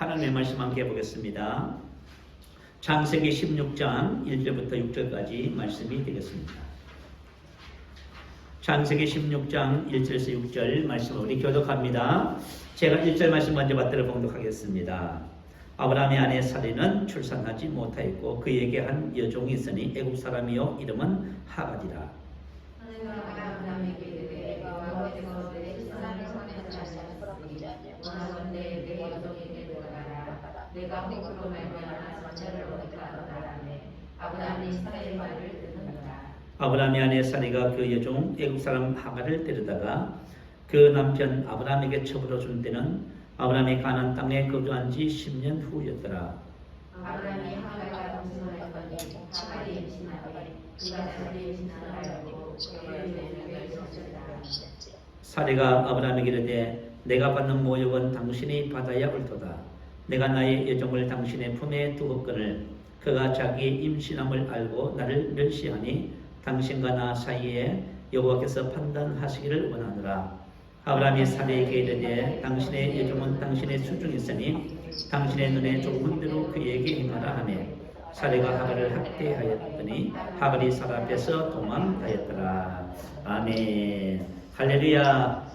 하나님의 말씀 함께 보겠습니다. 창세기 16장 1절부터 6절까지 말씀이 되겠습니다. 창세기 16장 1절에서 6절 말씀을 우리 교독합니다. 제가 1절 말씀 먼저 받들어 봉독하겠습니다. 아브라함의 아내 사리는 출산하지 못하였고 그에게 한 여종이 있으니 애굽 사람이요 이름은 하갈이라. 내가 혹으로 말미암아 전체를 얻을까 하노라네. 아브라함이 사라의 말을 듣는다. 아브라함의 아내 사리가 그 여종 애굽 사람 하갈을 데려다가 그 남편 아브라함에게 처부러 준 때는 아브라함이 가나안 땅에 거주한 지 10년 후였더라. 아브라함이 하갈과 동침하였더니 하갈이 임신하되 그가 자기 임신을 알고 그의 내명을 지었다. 사리가 아브라함에게 이르되 내가 받는 모욕은 당신이 받아야 옳도다. 내가 나의 여종을 당신의 품에 두었거늘 그가 자기의 임신함을 알고 나를 멸시하니 당신과 나 사이에 여호와께서 판단하시기를 원하노라. 아브라함이 사리에게 이르되 당신의 여종은 당신의 수중에 있으니 당신의 눈에 좋은 대로 그에게 행하라 하며 사리가 하갈을 학대하였더니 하갈이 사라 앞에서 도망하였더라. 아멘. 할렐루야.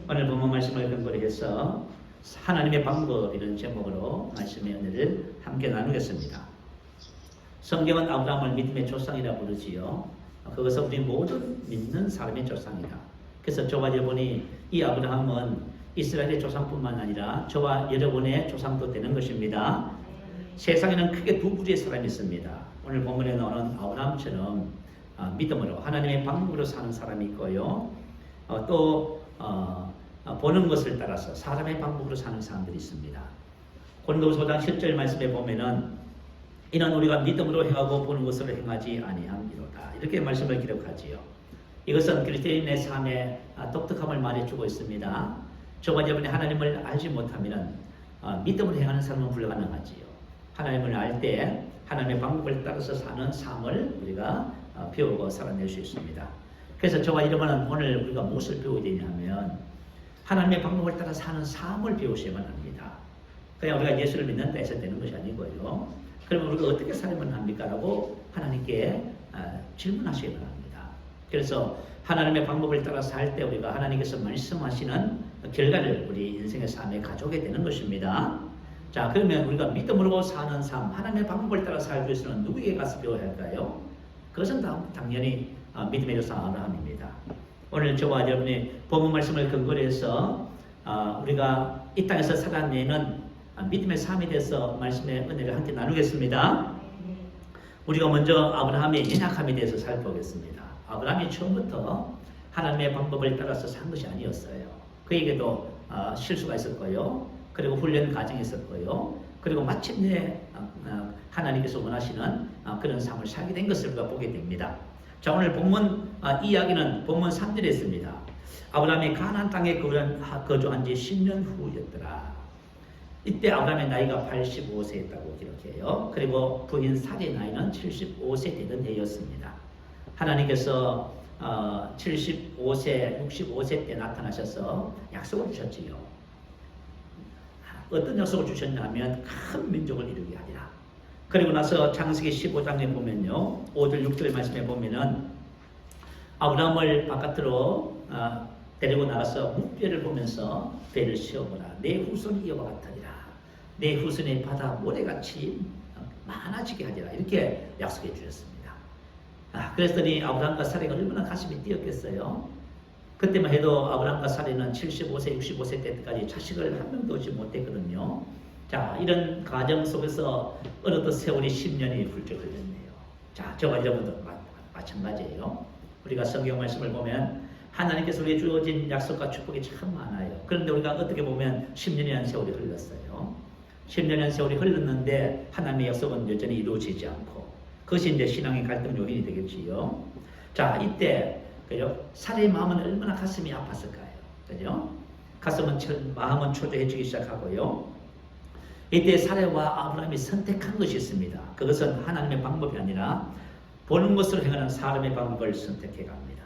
오늘 본문 말씀을 근거로 해서 하나님의 방법 이런 제목으로 말씀의 은혜를 함께 나누겠습니다. 성경은 아브라함을 믿음의 조상이라 부르지요. 그것은 우리 모든 믿는 사람의 조상이다. 그래서 저와 여러분이 이 아브라함은 이스라엘의 조상뿐만 아니라 저와 여러분의 조상도 되는 것입니다. 세상에는 크게 두 부류의 사람이 있습니다. 오늘 본문에 나오는 아브라함처럼 믿음으로 하나님의 방법으로 사는 사람이 있고요. 보는 것을 따라서 사람의 방법으로 사는 사람들이 있습니다. 고린도후서 5장 10절 말씀에 보면은 이는 우리가 믿음으로 행하고 보는 것으로 행하지 아니함이로다. 이렇게 말씀을 기록하지요. 이것은 그리스도인의 삶의 독특함을 말해주고 있습니다. 저와 여러분이 하나님을 알지 못하면 믿음으로 행하는 삶은 불가능하지요. 하나님을 알 때 하나님의 방법을 따라서 사는 삶을 우리가 배우고 살아낼 수 있습니다. 그래서 저와 여러분은 오늘 우리가 무엇을 배워야 되냐면 하나님의 방법을 따라 사는 삶을 배우셔야만 합니다. 그냥 우리가 예수를 믿는다 해서 되는 것이 아니고요. 그러면 우리가 어떻게 살면 합니까? 라고 하나님께 질문하셔야만 합니다. 그래서 하나님의 방법을 따라 살 때 우리가 하나님께서 말씀하시는 결과를 우리 인생의 삶에 가져오게 되는 것입니다. 자, 그러면 우리가 믿음으로 사는 삶, 하나님의 방법을 따라 살기 위해서는 누구에게 가서 배워야 할까요? 그것은 당연히 믿음의 조상 아브라함입니다. 오늘 저와 여러분이 본문 말씀을 근거로 해서 우리가 이 땅에서 살아내는 믿음의 삶에 대해서 말씀의 은혜를 함께 나누겠습니다. 우리가 먼저 아브라함의 연약함에 대해서 살펴보겠습니다. 아브라함이 처음부터 하나님의 방법을 따라서 산 것이 아니었어요. 그에게도 실수가 있었고요. 그리고 훈련 과정이 있었고요. 그리고 마침내 하나님께서 원하시는 그런 삶을 살게 된 것을 우리가 보게 됩니다. 자, 오늘 본문 이야기는 본문 3절에 있습니다. 아브라함이 가나안 땅에 거주한 지 10년 후였더라. 이때 아브라함의 나이가 85세였다고 기록해요. 그리고 부인 사리의 나이는 75세 되던 해였습니다. 하나님께서 75세, 65세 때 나타나셔서 약속을 주셨지요. 어떤 약속을 주셨냐면 큰 민족을 이루게 하리라. 그리고 나서 창세기 15장에 보면요, 5절 6절 말씀에 보면은 아브라함을 바깥으로 데리고 나가서 묵배를 보면서 배를 씌워보라. 내 후손이 이와 같으리라. 내 후손의 바다 모래같이 많아지게 하리라. 이렇게 약속해 주셨습니다. 그랬더니 아브라함과 사레가 얼마나 가슴이 뛰었겠어요. 그때만 해도 아브라함과 사레는 75세, 65세 때까지 자식을 한 명도 얻지 못했거든요. 자, 이런 과정 속에서 어느덧 세월이 10년이 훌쩍 흘렀네요. 자, 저와 여러분도 마찬가지예요. 우리가 성경 말씀을 보면 하나님께서 우리에게 주어진 약속과 축복이 참 많아요. 그런데 우리가 어떻게 보면 10년이라는 세월이 흘렀어요. 10년이라는 세월이 흘렀는데 하나님의 약속은 여전히 이루어지지 않고 그것이 이제 신앙의 갈등 요인이 되겠지요. 자, 이때 그죠? 사례의 마음은 얼마나 가슴이 아팠을까요? 그죠? 마음은 초조해지기 시작하고요. 이때 사례와 아브라함이 선택한 것이 있습니다. 그것은 하나님의 방법이 아니라 보는 것으로 행하는 사람의 방법을 선택해 갑니다.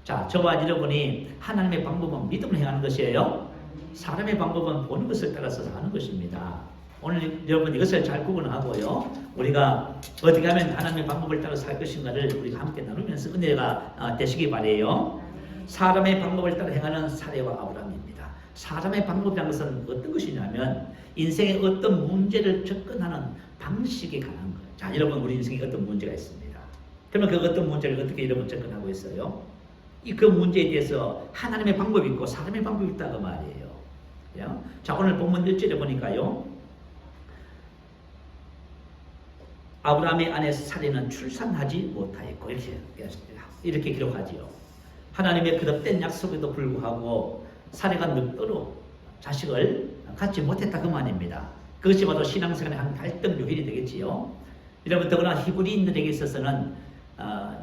자, 저와 여러분이 하나님의 방법은 믿음을 행하는 것이에요. 사람의 방법은 보는 것을 따라서 하는 것입니다. 오늘 여러분 이것을 잘 구분하고요. 우리가 어떻게 하면 하나님의 방법을 따라 살 것인가를 우리가 함께 나누면서 은혜가 되시기 바래요. 사람의 방법을 따라 행하는 사례와 아브라함입니다. 사람의 방법이라는 것은 어떤 것이냐면 인생의 어떤 문제를 접근하는 방식에 관한 거예요. 자, 여러분 우리 인생에 어떤 문제가 있습니다. 그러면 그 어떤 문제를 어떻게 여러분 접근하고 있어요? 그 문제에 대해서 하나님의 방법이 있고 사람의 방법이 있다고 말이에요. 자, 오늘 본문 1절에 보니까요. 아브라함의 아내 사례는 출산하지 못하였고 이렇게 기록하지요. 하나님의 거듭된 약속에도 불구하고 사례가 늙도록 자식을 갖지 못했다 그 말입니다. 그것이 바로 신앙생활의 한 갈등 요인이 되겠지요. 여러분 더구나 히브리인들에게 있어서는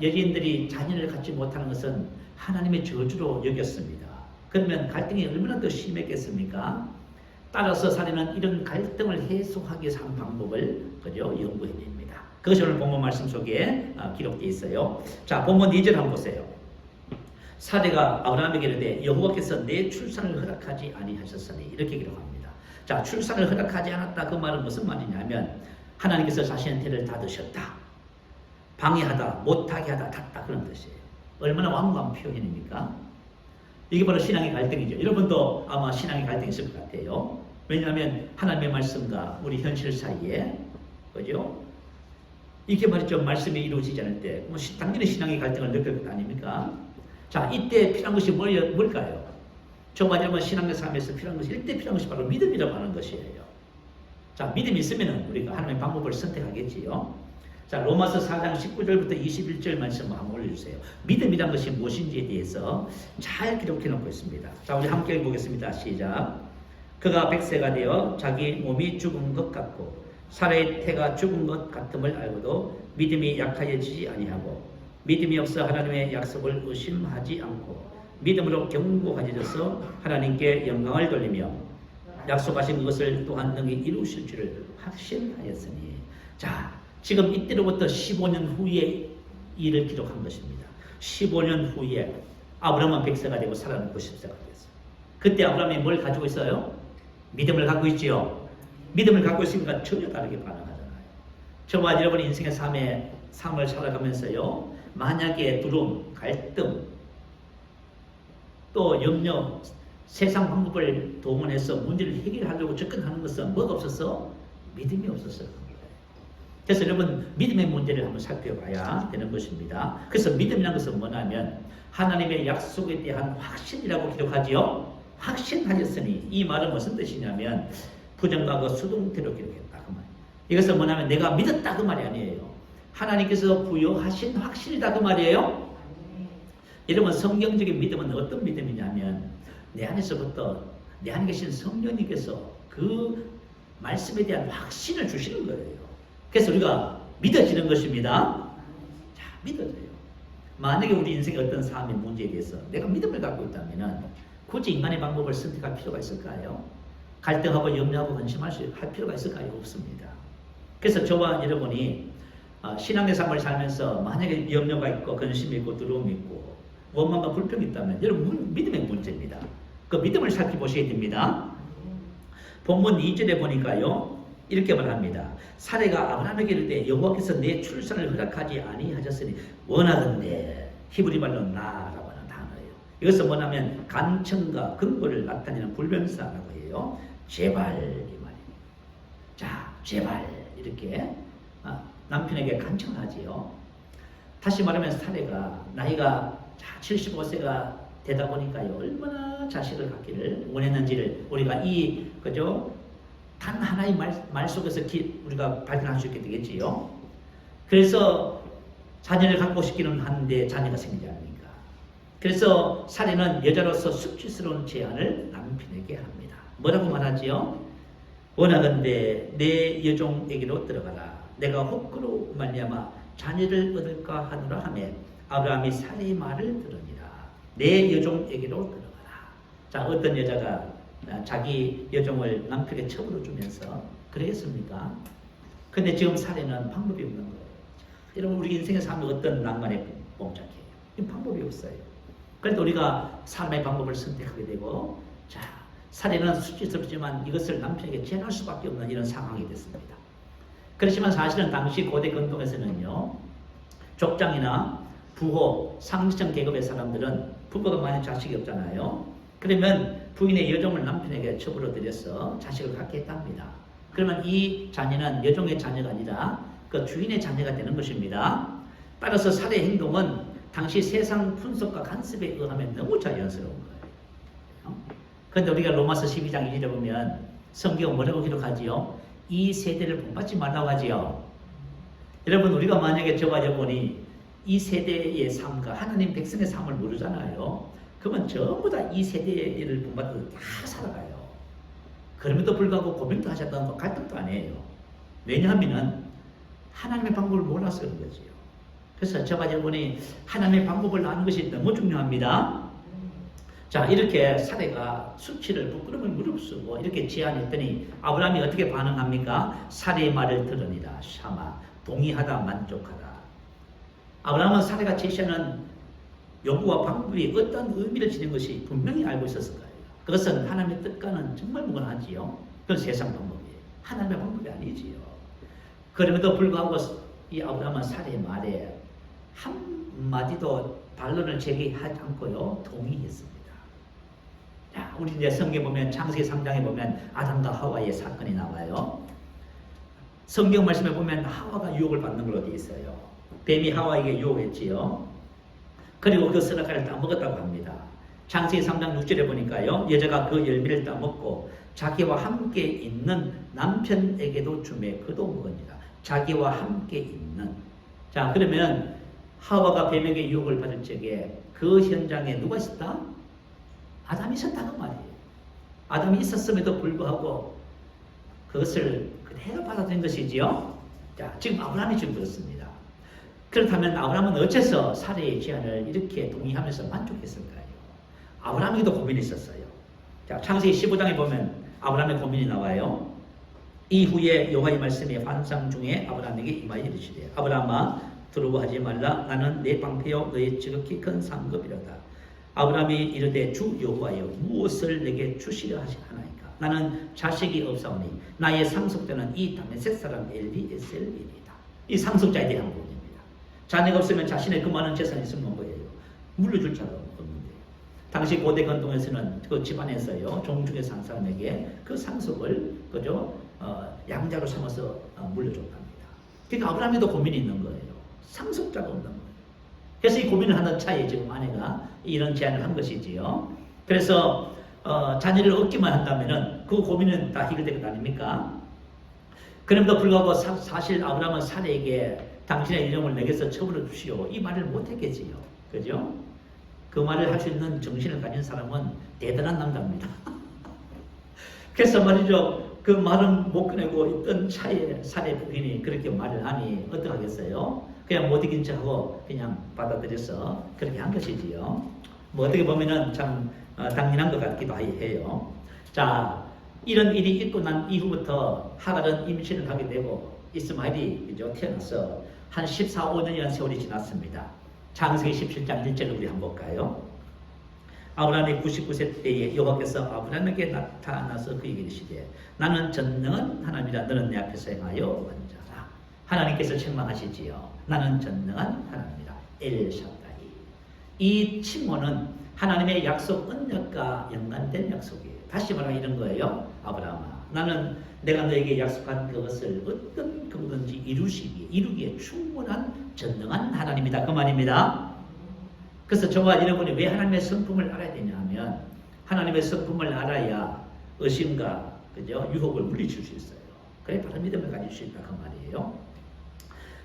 여인들이 자녀를 갖지 못하는 것은 하나님의 저주로 여겼습니다. 그러면 갈등이 얼마나 더 심했겠습니까? 따라서 사례는 이런 갈등을 해소하기 위해서 한 방법을 연구해냅니다. 그것이 오늘 본문 말씀 속에 기록되어 있어요. 자, 본문 2절 한번 보세요. 사례가 아브라함에게 이르되 여호와께서 내 출산을 허락하지 아니하셨으니 이렇게 기록합니다. 자, 출산을 허락하지 않았다 그 말은 무슨 말이냐면 하나님께서 자신의 태를 닫으셨다, 방해하다, 못하게 하다, 닫다 그런 뜻이에요. 얼마나 완고한 표현입니까? 이게 바로 신앙의 갈등이죠. 여러분도 아마 신앙의 갈등이 있을 것 같아요. 왜냐하면 하나님의 말씀과 우리 현실 사이에 그죠? 이렇게 말이죠. 말씀이 이루어지지 않을 때 당연히 신앙의 갈등을 느낄 것 아닙니까? 자, 이때 필요한 것이 뭘까요? 저와 여러분 신앙의 삶에서 필요한 것이 이때 필요한 것이 바로 믿음이라고 하는 것이에요. 자, 믿음이 있으면 우리가 하나님의 방법을 선택하겠지요. 자, 로마서 4장 19절부터 21절 말씀 한번 올려주세요. 믿음이란 것이 무엇인지에 대해서 잘 기록해 놓고 있습니다. 자, 우리 함께 읽어보겠습니다. 시작. 그가 100세가 되어 자기 몸이 죽은 것 같고 사라의 태가 죽은 것 같음을 알고도 믿음이 약하여지지 아니하고 믿음이 없어 하나님의 약속을 의심하지 않고 믿음으로 견고하여져서 하나님께 영광을 돌리며 약속하신 것을 또한 능히 이루실 줄을 확신하였으니. 자, 지금 이때로부터 15년 후의 일을 기록한 것입니다. 15년 후에 아브라함은 100세가 되고 사라는 90세가 되었어요. 그때 아브라함이 뭘 가지고 있어요? 믿음을 갖고 있지요. 믿음을 갖고 있으니까 전혀 다르게 반응하잖아요. 저와 여러분 인생의 삶을 살아가면서요, 만약에 두려움, 갈등, 또 염려, 세상 방법을 동원해서 문제를 해결하려고 접근하는 것은 뭐가 없어서? 믿음이 없었어요. 그래서 여러분 믿음의 문제를 한번 살펴봐야 되는 것입니다. 그래서 믿음이라는 것은 뭐냐면 하나님의 약속에 대한 확신이라고 기록하지요. 확신하였으니 이 말은 무슨 뜻이냐면 부정과거 수동태로 기록했다 그 말. 이것은 뭐냐면 내가 믿었다 그 말이 아니에요. 하나님께서 부여하신 확신이다 그 말이에요. 여러분 성경적인 믿음은 어떤 믿음이냐면 내 안에서부터 내 안에 계신 성령님께서 그 말씀에 대한 확신을 주시는 거예요. 그래서 우리가 믿어지는 것입니다. 자, 믿어져요. 만약에 우리 인생의 어떤 삶의 문제에 대해서 내가 믿음을 갖고 있다면 굳이 인간의 방법을 선택할 필요가 있을까요? 갈등하고 염려하고 근심할 필요가 있을까요? 없습니다. 그래서 저와 여러분이 신앙의 삶을 살면서 만약에 염려가 있고 근심이 있고 두려움이 있고 원망과 불평이 있다면 여러분 믿음의 문제입니다. 그 믿음을 살펴보셔야 됩니다. 본문 2절에 보니까요 이렇게 말합니다. 사례가 아브라함에게 이르되 여호와께서 내 출산을 허락하지 아니하셨으니 원하건대 히브리 말로 나라고 하는 단어예요. 이것은 뭐냐면 간청과 근거를 나타내는 불변사라고 해요. 제발 이 말입니다. 자, 제발 이렇게 남편에게 간청하지요. 다시 말하면 사례가 나이가 75세가 되다 보니까요 얼마나 자식을 갖기를 원했는지를 우리가 단 하나의 말 속에서 우리가 발견할 수 있게 되겠지요. 그래서 자녀를 갖고 싶기는 한데 자녀가 생기지 않으니까. 그래서 사례는 여자로서 수치스러운 제안을 남편에게 합니다. 뭐라고 말하지요? 원하건대 내 여종에게로 들어가라. 내가 혹으로 말미암아 자녀를 얻을까 하노라 하며 아브라함이 사례의 말을 들으니라. 내 여종에게로 들어가라. 자, 어떤 여자가 자기 여종을 남편에게 첩으로 주면서 그랬습니까? 근데 지금 사례는 방법이 없는 거예요. 여러분 우리 인생의 삶이 어떤 낭만에 봉착해요. 이 방법이 없어요. 그래도 우리가 삶의 방법을 선택하게 되고 자, 살해는 수치스럽지만 이것을 남편에게 제한할 수밖에 없는 이런 상황이 됐습니다. 그렇지만 사실은 당시 고대 근동에서는요, 족장이나 부호, 상류층 계급의 사람들은 부부가 만약 자식이 없잖아요. 그러면 부인의 여종을 남편에게 첩으로 들여서 자식을 갖게 했답니다. 그러면 이 자녀는 여종의 자녀가 아니라 그 주인의 자녀가 되는 것입니다. 따라서 살해 행동은 당시 세상 분석과 간섭에 의하면 너무 자연스러운 거예요. 그런데 우리가 로마서 12장 1절에 보면 성경은 뭐라고 기록하지요? 이 세대를 본받지 말라고 하지요. 여러분, 우리가 만약에 저와 여러분이 이 세대의 삶과 하나님 백성의 삶을 모르잖아요. 그러면 전부 다 이 세대를 본받고 다 살아가요. 그럼에도 불구하고 고민도 하셨던 거 갈등도 안 해요. 왜냐하면 하나님의 방법을 몰라서 그런 거지요. 그래서 저와 여러분이 하나님의 방법을 아는 것이 너무 중요합니다. 자, 이렇게 사례가 수치를 부끄러움을 무릅쓰고 이렇게 제안했더니 아브라함이 어떻게 반응합니까? 사례의 말을 들으니라. 샤마, 동의하다, 만족하다. 아브라함은 사례가 제시하는 요구와 방법이 어떤 의미를 지닌 것이 분명히 알고 있었을 거예요. 그것은 하나님의 뜻과는 정말 무관하지요. 그건 세상 방법이에요. 하나님의 방법이 아니지요. 그럼에도 불구하고 이 아브라함은 사례의 말에 한마디도 반론을 제기하지 않고요, 동의했습니다. 자, 우리 이제 성경에 보면 창세기 3장에 보면 아담과 하와의 사건이 나와요. 성경 말씀에 보면 하와가 유혹을 받는 걸로 되어 있어요. 뱀이 하와에게 유혹했지요. 그리고 그 선악과를 따먹었다고 합니다. 창세기 3장 6절에 보니까요, 여자가 그 열매를 따먹고 자기와 함께 있는 남편에게도 주매 그도 먹으니라. 자기와 함께 있는. 자, 그러면 하와가 뱀에게 유혹을 받을 적에 그 현장에 누가 있었다? 아담이 있었다는 말이에요. 아담이 있었음에도 불구하고 그것을 그대로 받아들인 것이지요. 자, 지금 아브라함이 지금 그렇습니다. 그렇다면 아브라함은 어째서 사례의 제안을 이렇게 동의하면서 만족했을까요? 아브라함에게도 고민이 있었어요. 자, 창세기 15장에 보면 아브라함의 고민이 나와요. 이후에 여호와의 말씀이 환상 중에 아브라함에게 임하여 이르시되 아브라함아 두려워하지 말라. 나는 내 방패요 너의 지극히 큰 상급이로다. 아브라함이 이르되 주 여호와여 무엇을 내게 주시려 하시나이까. 나는 자식이 없사오니 나의 상속자는 이 다메섹 사람 엘리에셀이니이다. 이 상속자에 대한 부분입니다. 자녀가 없으면 자신의 그 많은 재산이 있으면 뭐예요? 물려줄 자가 없는데요. 당시 고대 건동에서는 그 집안에서요, 종중에 산 사람에게 그 상속을 그죠 양자로 삼아서 물려줬답니다. 그러니까 아브라함에도 고민이 있는 거예요. 상속자가 없는 거예요. 그래서 이 고민을 하는 차에 지금 아내가 이런 제안을 한 것이지요. 그래서 자녀를 얻기만 한다면은 그 고민은 다 해결될 것 아닙니까? 그럼에도 불구하고 사실 아브라함은 사례에게 당신의 이름을 내게서 처분해 주시오 이 말을 못했겠지요. 그죠? 그 말을 할 수 있는 정신을 가진 사람은 대단한 남자입니다. 그래서 말이죠. 그 말은 못 꺼내고 있던 차에 사례 부인이 그렇게 말을 하니 어떡하겠어요? 그냥 못 이긴 척하고 그냥 받아들여서 그렇게 한 것이지요. 뭐 어떻게 보면은 참 당연한 것 같기도 해요. 자, 이런 일이 있고 난 이후부터 하갈은 임신을 하게 되고 이스마엘이 그죠 태어나서 한 14, 15년이라는 세월이 지났습니다. 창세기 17장 1절을 우리 한번 볼까요? 아브라함이 99세 때에 여호와께서 아브라함에게 나타나서 그에게 이르시되 나는 전능한 하나님이라 너는 내 앞에서 행하여 완전하라. 하나님께서 책망하시지요. 나는 전능한 하나님이라 엘샤다이. 이 칭호는 하나님의 약속 언약과 연관된 약속이에요. 다시 말하면 이런 거예요. 아브라함아, 나는 내가 너에게 약속한 그것을 어떤 그거든지 이루기에 충분한 전능한 하나님이다. 그 말입니다. 그래서 저와 여러분이 왜 하나님의 성품을 알아야 되냐 하면 하나님의 성품을 알아야 의심과 그죠? 유혹을 물리칠 수 있어요. 그래 바른 믿음을 가질 수 있다. 그 말이에요.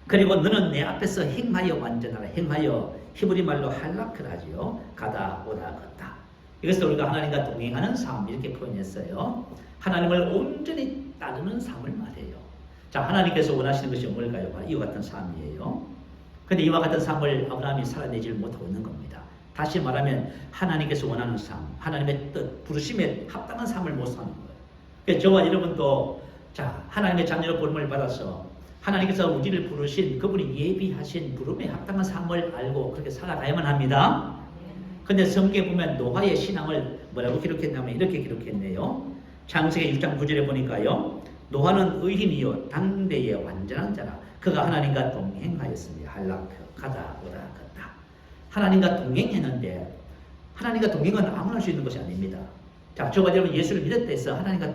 그리고 너는 내 앞에서 행하여 완전하라. 행하여 히브리 말로 할라크라지요. 가다 오다 걷다. 이것을 우리가 하나님과 동행하는 삶 이렇게 표현했어요. 하나님을 온전히 따르는 삶을 말해요. 자, 하나님께서 원하시는 것이 뭘까요? 이와 같은 삶이에요. 그런데 이와 같은 삶을 아브라함이 살아내지 못하고 있는 겁니다. 다시 말하면 하나님께서 원하는 삶, 하나님의 뜻, 부르심에 합당한 삶을 못 사는 거예요. 그래서 저와 여러분도 자, 하나님의 자녀로 부름을 받아서 하나님께서 우리를 부르신 그분이 예비하신 부름에 합당한 삶을 알고 그렇게 살아가야만 합니다. 근데 성경에 보면 노아의 신앙을 뭐라고 기록했냐면 이렇게 기록했네요. 창세기 6장 9절에 보니까요. 노아는 의인이요 당대의 완전한 자라. 그가 하나님과 동행하였습니다. 할라크 가다 오다 걷다. 하나님과 동행했는데 하나님과 동행은 아무나 할 수 있는 것이 아닙니다. 자, 저가 여러분 예수를 믿었다 해서 하나님과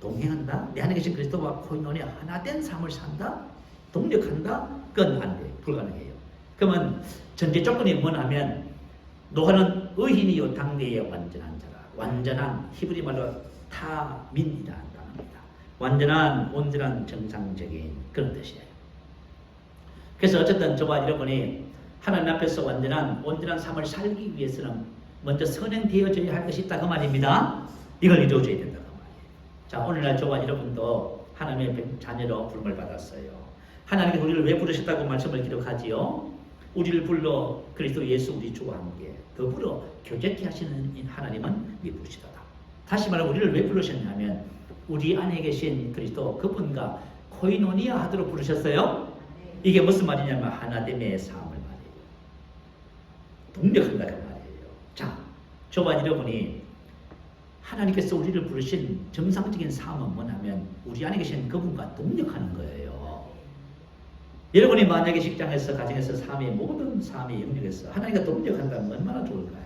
동행한다? 내 안에 계신 그리스도와 코이노니아 하나 된 삶을 산다? 동력한다? 그건 안 돼. 불가능해요. 그러면 전제 조건이 뭐냐면 노아는 의인이요 당대의 완전한 자라. 완전한 히브리 말로 타민이라는 단어입니다. 완전한 온전한 정상적인 그런 뜻이에요. 그래서 어쨌든 저와 여러분이 하나님 앞에서 온전한 삶을 살기 위해서는 먼저 선행되어져야 할 것이 있다 그 말입니다. 이걸 이루어줘야 된다 그 말이에요. 자, 오늘날 저와 여러분도 하나님의 자녀로 부름을 받았어요. 하나님께서 우리를 왜 부르셨다고 말씀을 기록하지요? 우리를 불러 그리스도 예수 우리 주와 함께 더불어 교제케 하시는 하나님은 미쁘시도다. 다시 말하면 우리를 왜 부르셨냐면 우리 안에 계신 그리스도 그분과 코이노니아 하도록 부르셨어요. 이게 무슨 말이냐면 하나됨의 삶을 말이에요. 동력한다 그 말이에요. 자, 저와 여러분이 하나님께서 우리를 부르신 정상적인 삶은 뭐냐면 우리 안에 계신 그분과 동력하는 거예요. 여러분이 만약에 직장에서 가정에서 삶의 모든 삶의 영역에서 하나님과 동력한다면 얼마나 좋을까요?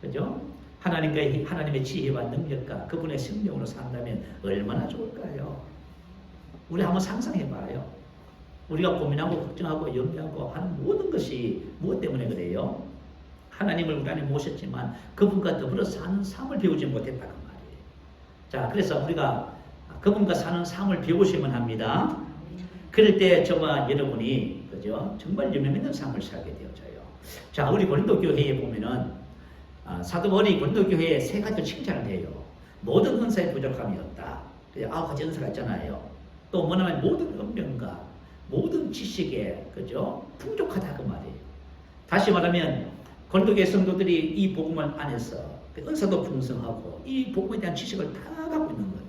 그죠? 하나님의 지혜와 능력과 그분의 성령으로 산다면 얼마나 좋을까요? 우리 한번 상상해봐요. 우리가 고민하고 걱정하고 염려하고 하는 모든 것이 무엇 때문에 그래요? 하나님을 우리 안에 모셨지만 그분과 더불어 사는 삶을 배우지 못했다 그 말이에요. 자, 그래서 우리가 그분과 사는 삶을 배우시면 합니다. 그럴 때 저와 여러분이 그죠? 정말 유명 있는 삶을 살게 되어져요. 자, 우리 고린도 교회에 보면은 사도 바울이 고린도 교회에 세 가지를 칭찬을 해요. 모든 은사에 부족함이 없다. 9가지 은사가 있잖아요. 또 뭐냐면 모든 은명과 모든 지식에 그죠? 풍족하다 그 말이에요. 다시 말하면 고린도 교회 성도들이 이 복음을 안에서 은사도 풍성하고 이 복음에 대한 지식을 다 갖고 있는 거예요.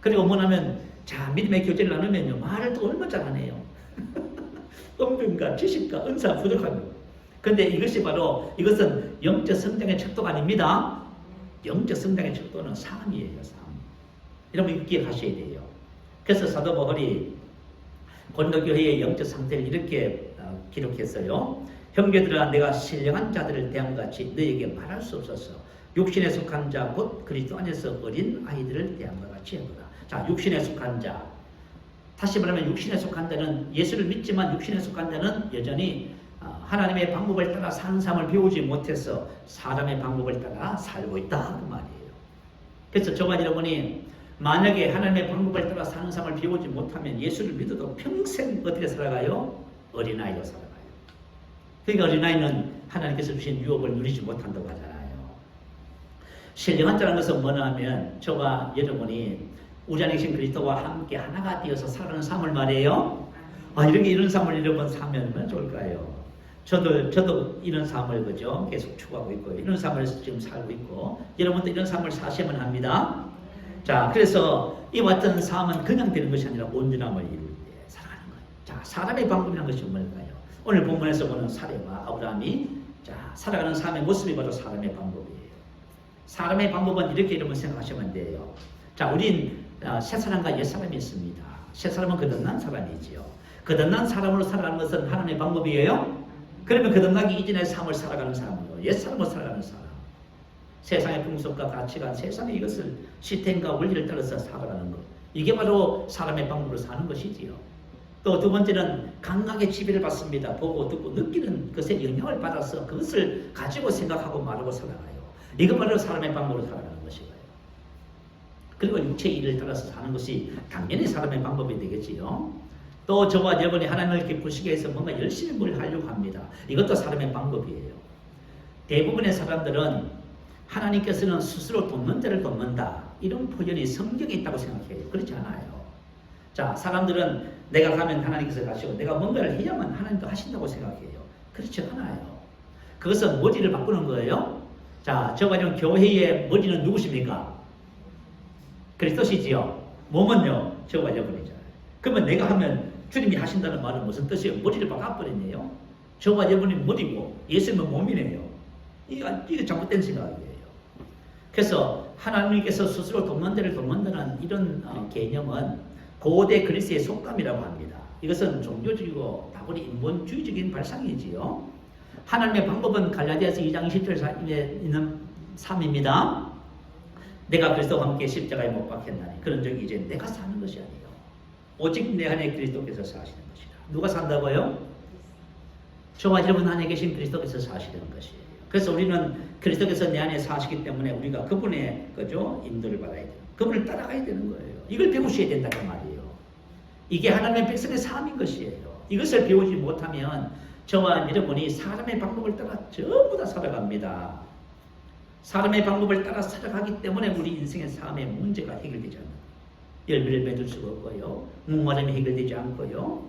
그리고 뭐냐면 자, 믿음의 교제를 나누면요 말을 또 얼마나 잘하네요. 은명과 지식과 은사 부족함이. 근데 이것은 영적 성장의 척도가 아닙니다. 영적 성장의 척도는 삶이에요. 삶. 여러분 기억하셔야 돼요. 그래서 사도 바울이 고린도 교회의 영적 상태를 이렇게 기록했어요. 형제들아, 내가 신령한 자들을 대함 같이 너에게 말할 수 없어서 육신에 속한 자 곧 그리스도 안에서 어린 아이들을 대함과 같이 하거라. 자, 육신에 속한 자. 다시 말하면 육신에 속한 자는 예수를 믿지만 육신에 속한 자는 여전히 하나님의 방법을 따라 사는 삶을 배우지 못해서 사람의 방법을 따라 살고 있다 그 말이에요. 그래서 저와 여러분이 만약에 하나님의 방법을 따라 사는 삶을 배우지 못하면 예수를 믿어도 평생 어떻게 살아가요? 어린아이로 살아가요. 그러니까 어린아이는 하나님께서 주신 유업을 누리지 못한다고 하잖아요. 신령한 자라는 것은 뭐냐 하면 저와 여러분이 우리 안에 계신 그리스도와 함께 하나가 되어서 살아가는 삶을 말이에요. 이런 삶을 여러분 살면 얼마나 좋을까요? 저도 이런 삶을 그죠? 계속 추구하고 있고 이런 삶을 지금 살고 있고 여러분도 이런 삶을 사시면 합니다. 자, 그래서 이와 같은 삶은 그냥 되는 것이 아니라 온전함을 이룰 때 살아가는 거예요. 자, 사람의 방법이라는 것이 뭘까요? 오늘 본문에서 보는 사례와 아브라함이 살아가는 삶의 모습이 바로 사람의 방법이에요. 사람의 방법은 이렇게 여러분 생각하시면 돼요. 자, 우린 새 사람과 옛 사람이 있습니다. 새 사람은 거듭난 사람이지요. 거듭난 사람으로 살아가는 것은 하나님의 방법이에요. 그러면 거듭나기 이전의 삶을 살아가는 사람으로 옛 사람으로 살아가는 사람. 세상의 풍속과 가치관, 세상의 이것을 시스템과 원리를 따라서 살아가는 것. 이게 바로 사람의 방법으로 사는 것이지요. 또 두 번째는 강하게 지배를 받습니다. 보고 듣고 느끼는 것에 영향을 받아서 그것을 가지고 생각하고 말하고 살아가요. 이거 바로 사람의 방법으로 살아가는 것이고요. 그리고 육체의 일을 따라서 사는 것이 당연히 사람의 방법이 되겠지요. 또 저와 여러분이 하나님을 기쁘시게 해서 뭔가 열심히 뭘 하려고 합니다. 이것도 사람의 방법이에요. 대부분의 사람들은 하나님께서는 스스로 돕는 자를 돕는다. 이런 표현이 성경에 있다고 생각해요. 그렇지 않아요. 자, 사람들은 내가 가면 하나님께서 가시고 내가 뭔가를 해야만 하나님도 하신다고 생각해요. 그렇지 않아요. 그것은 머리를 바꾸는 거예요. 자, 저가 지금 교회의 머리는 누구십니까? 그리스도시지요. 몸은요, 저와 여러분이잖아요. 그러면 내가 하면 주님이 하신다는 말은 무슨 뜻이에요? 머리를 바꿔버리네요. 저와 여러분이 머리고 예수님은 몸이네요. 이게 잘못된 생각이에요. 그래서 하나님께서 스스로 돕는다는 이런 개념은 고대 그리스의 속담이라고 합니다. 이것은 종교적이고 다분히 인본주의적인 발상이지요. 하나님의 방법은 갈라디아서 2장 20절에 있는 3입니다. 내가 그리스도와 함께 십자가에 못 박혔나니 그런 적이 이제 내가 사는 것이 아니에요. 오직 내 안에 그리스도께서 사시는 것이다. 누가 산다고요? 저와 여러분 안에 계신 그리스도께서 사시는 것이에요. 그래서 우리는 그리스도께서 내 안에 사시기 때문에 우리가 그분의 인도를 받아야 돼요. 그분을 따라가야 되는 거예요. 이걸 배우셔야 된다는 말이에요. 이게 하나님의 백성의 삶인 것이에요. 이것을 배우지 못하면 저와 여러분이 사람의 방법을 따라 전부 다 살아갑니다. 사람의 방법을 따라 살아가기 때문에 우리 인생의 삶의 문제가 해결되지 않는 열매를 맺을 수가 없고요. 목마름이 해결되지 않고요.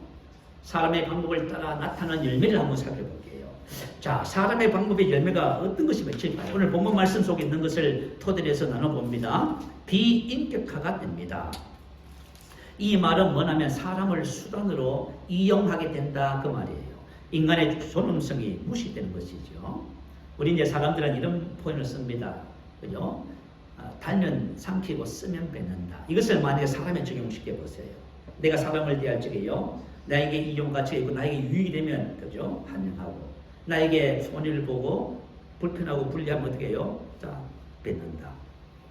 사람의 방법을 따라 나타나는 열매를 한번 살펴볼게요. 자, 사람의 방법의 열매가 어떤 것이 맺힐까요? 오늘 본문 말씀 속에 있는 것을 토대로 해서 나눠봅니다. 비인격화가 됩니다. 이 말은 뭐냐면 사람을 수단으로 이용하게 된다 그 말이에요. 인간의 존엄성이 무시되는 것이죠. 우리 이제 사람들은 이런 표현을 씁니다. 그죠? 달면 삼키고 쓰면 뱉는다. 이것을 만약에 사람에 적용시켜 보세요. 내가 사람을 대할 적에요. 나에게 이용가치가 있고 나에게 유익이 되면 그죠? 환영하고 나에게 손해를 보고 불편하고 불리하면 어떻게 해요? 자, 뱉는다.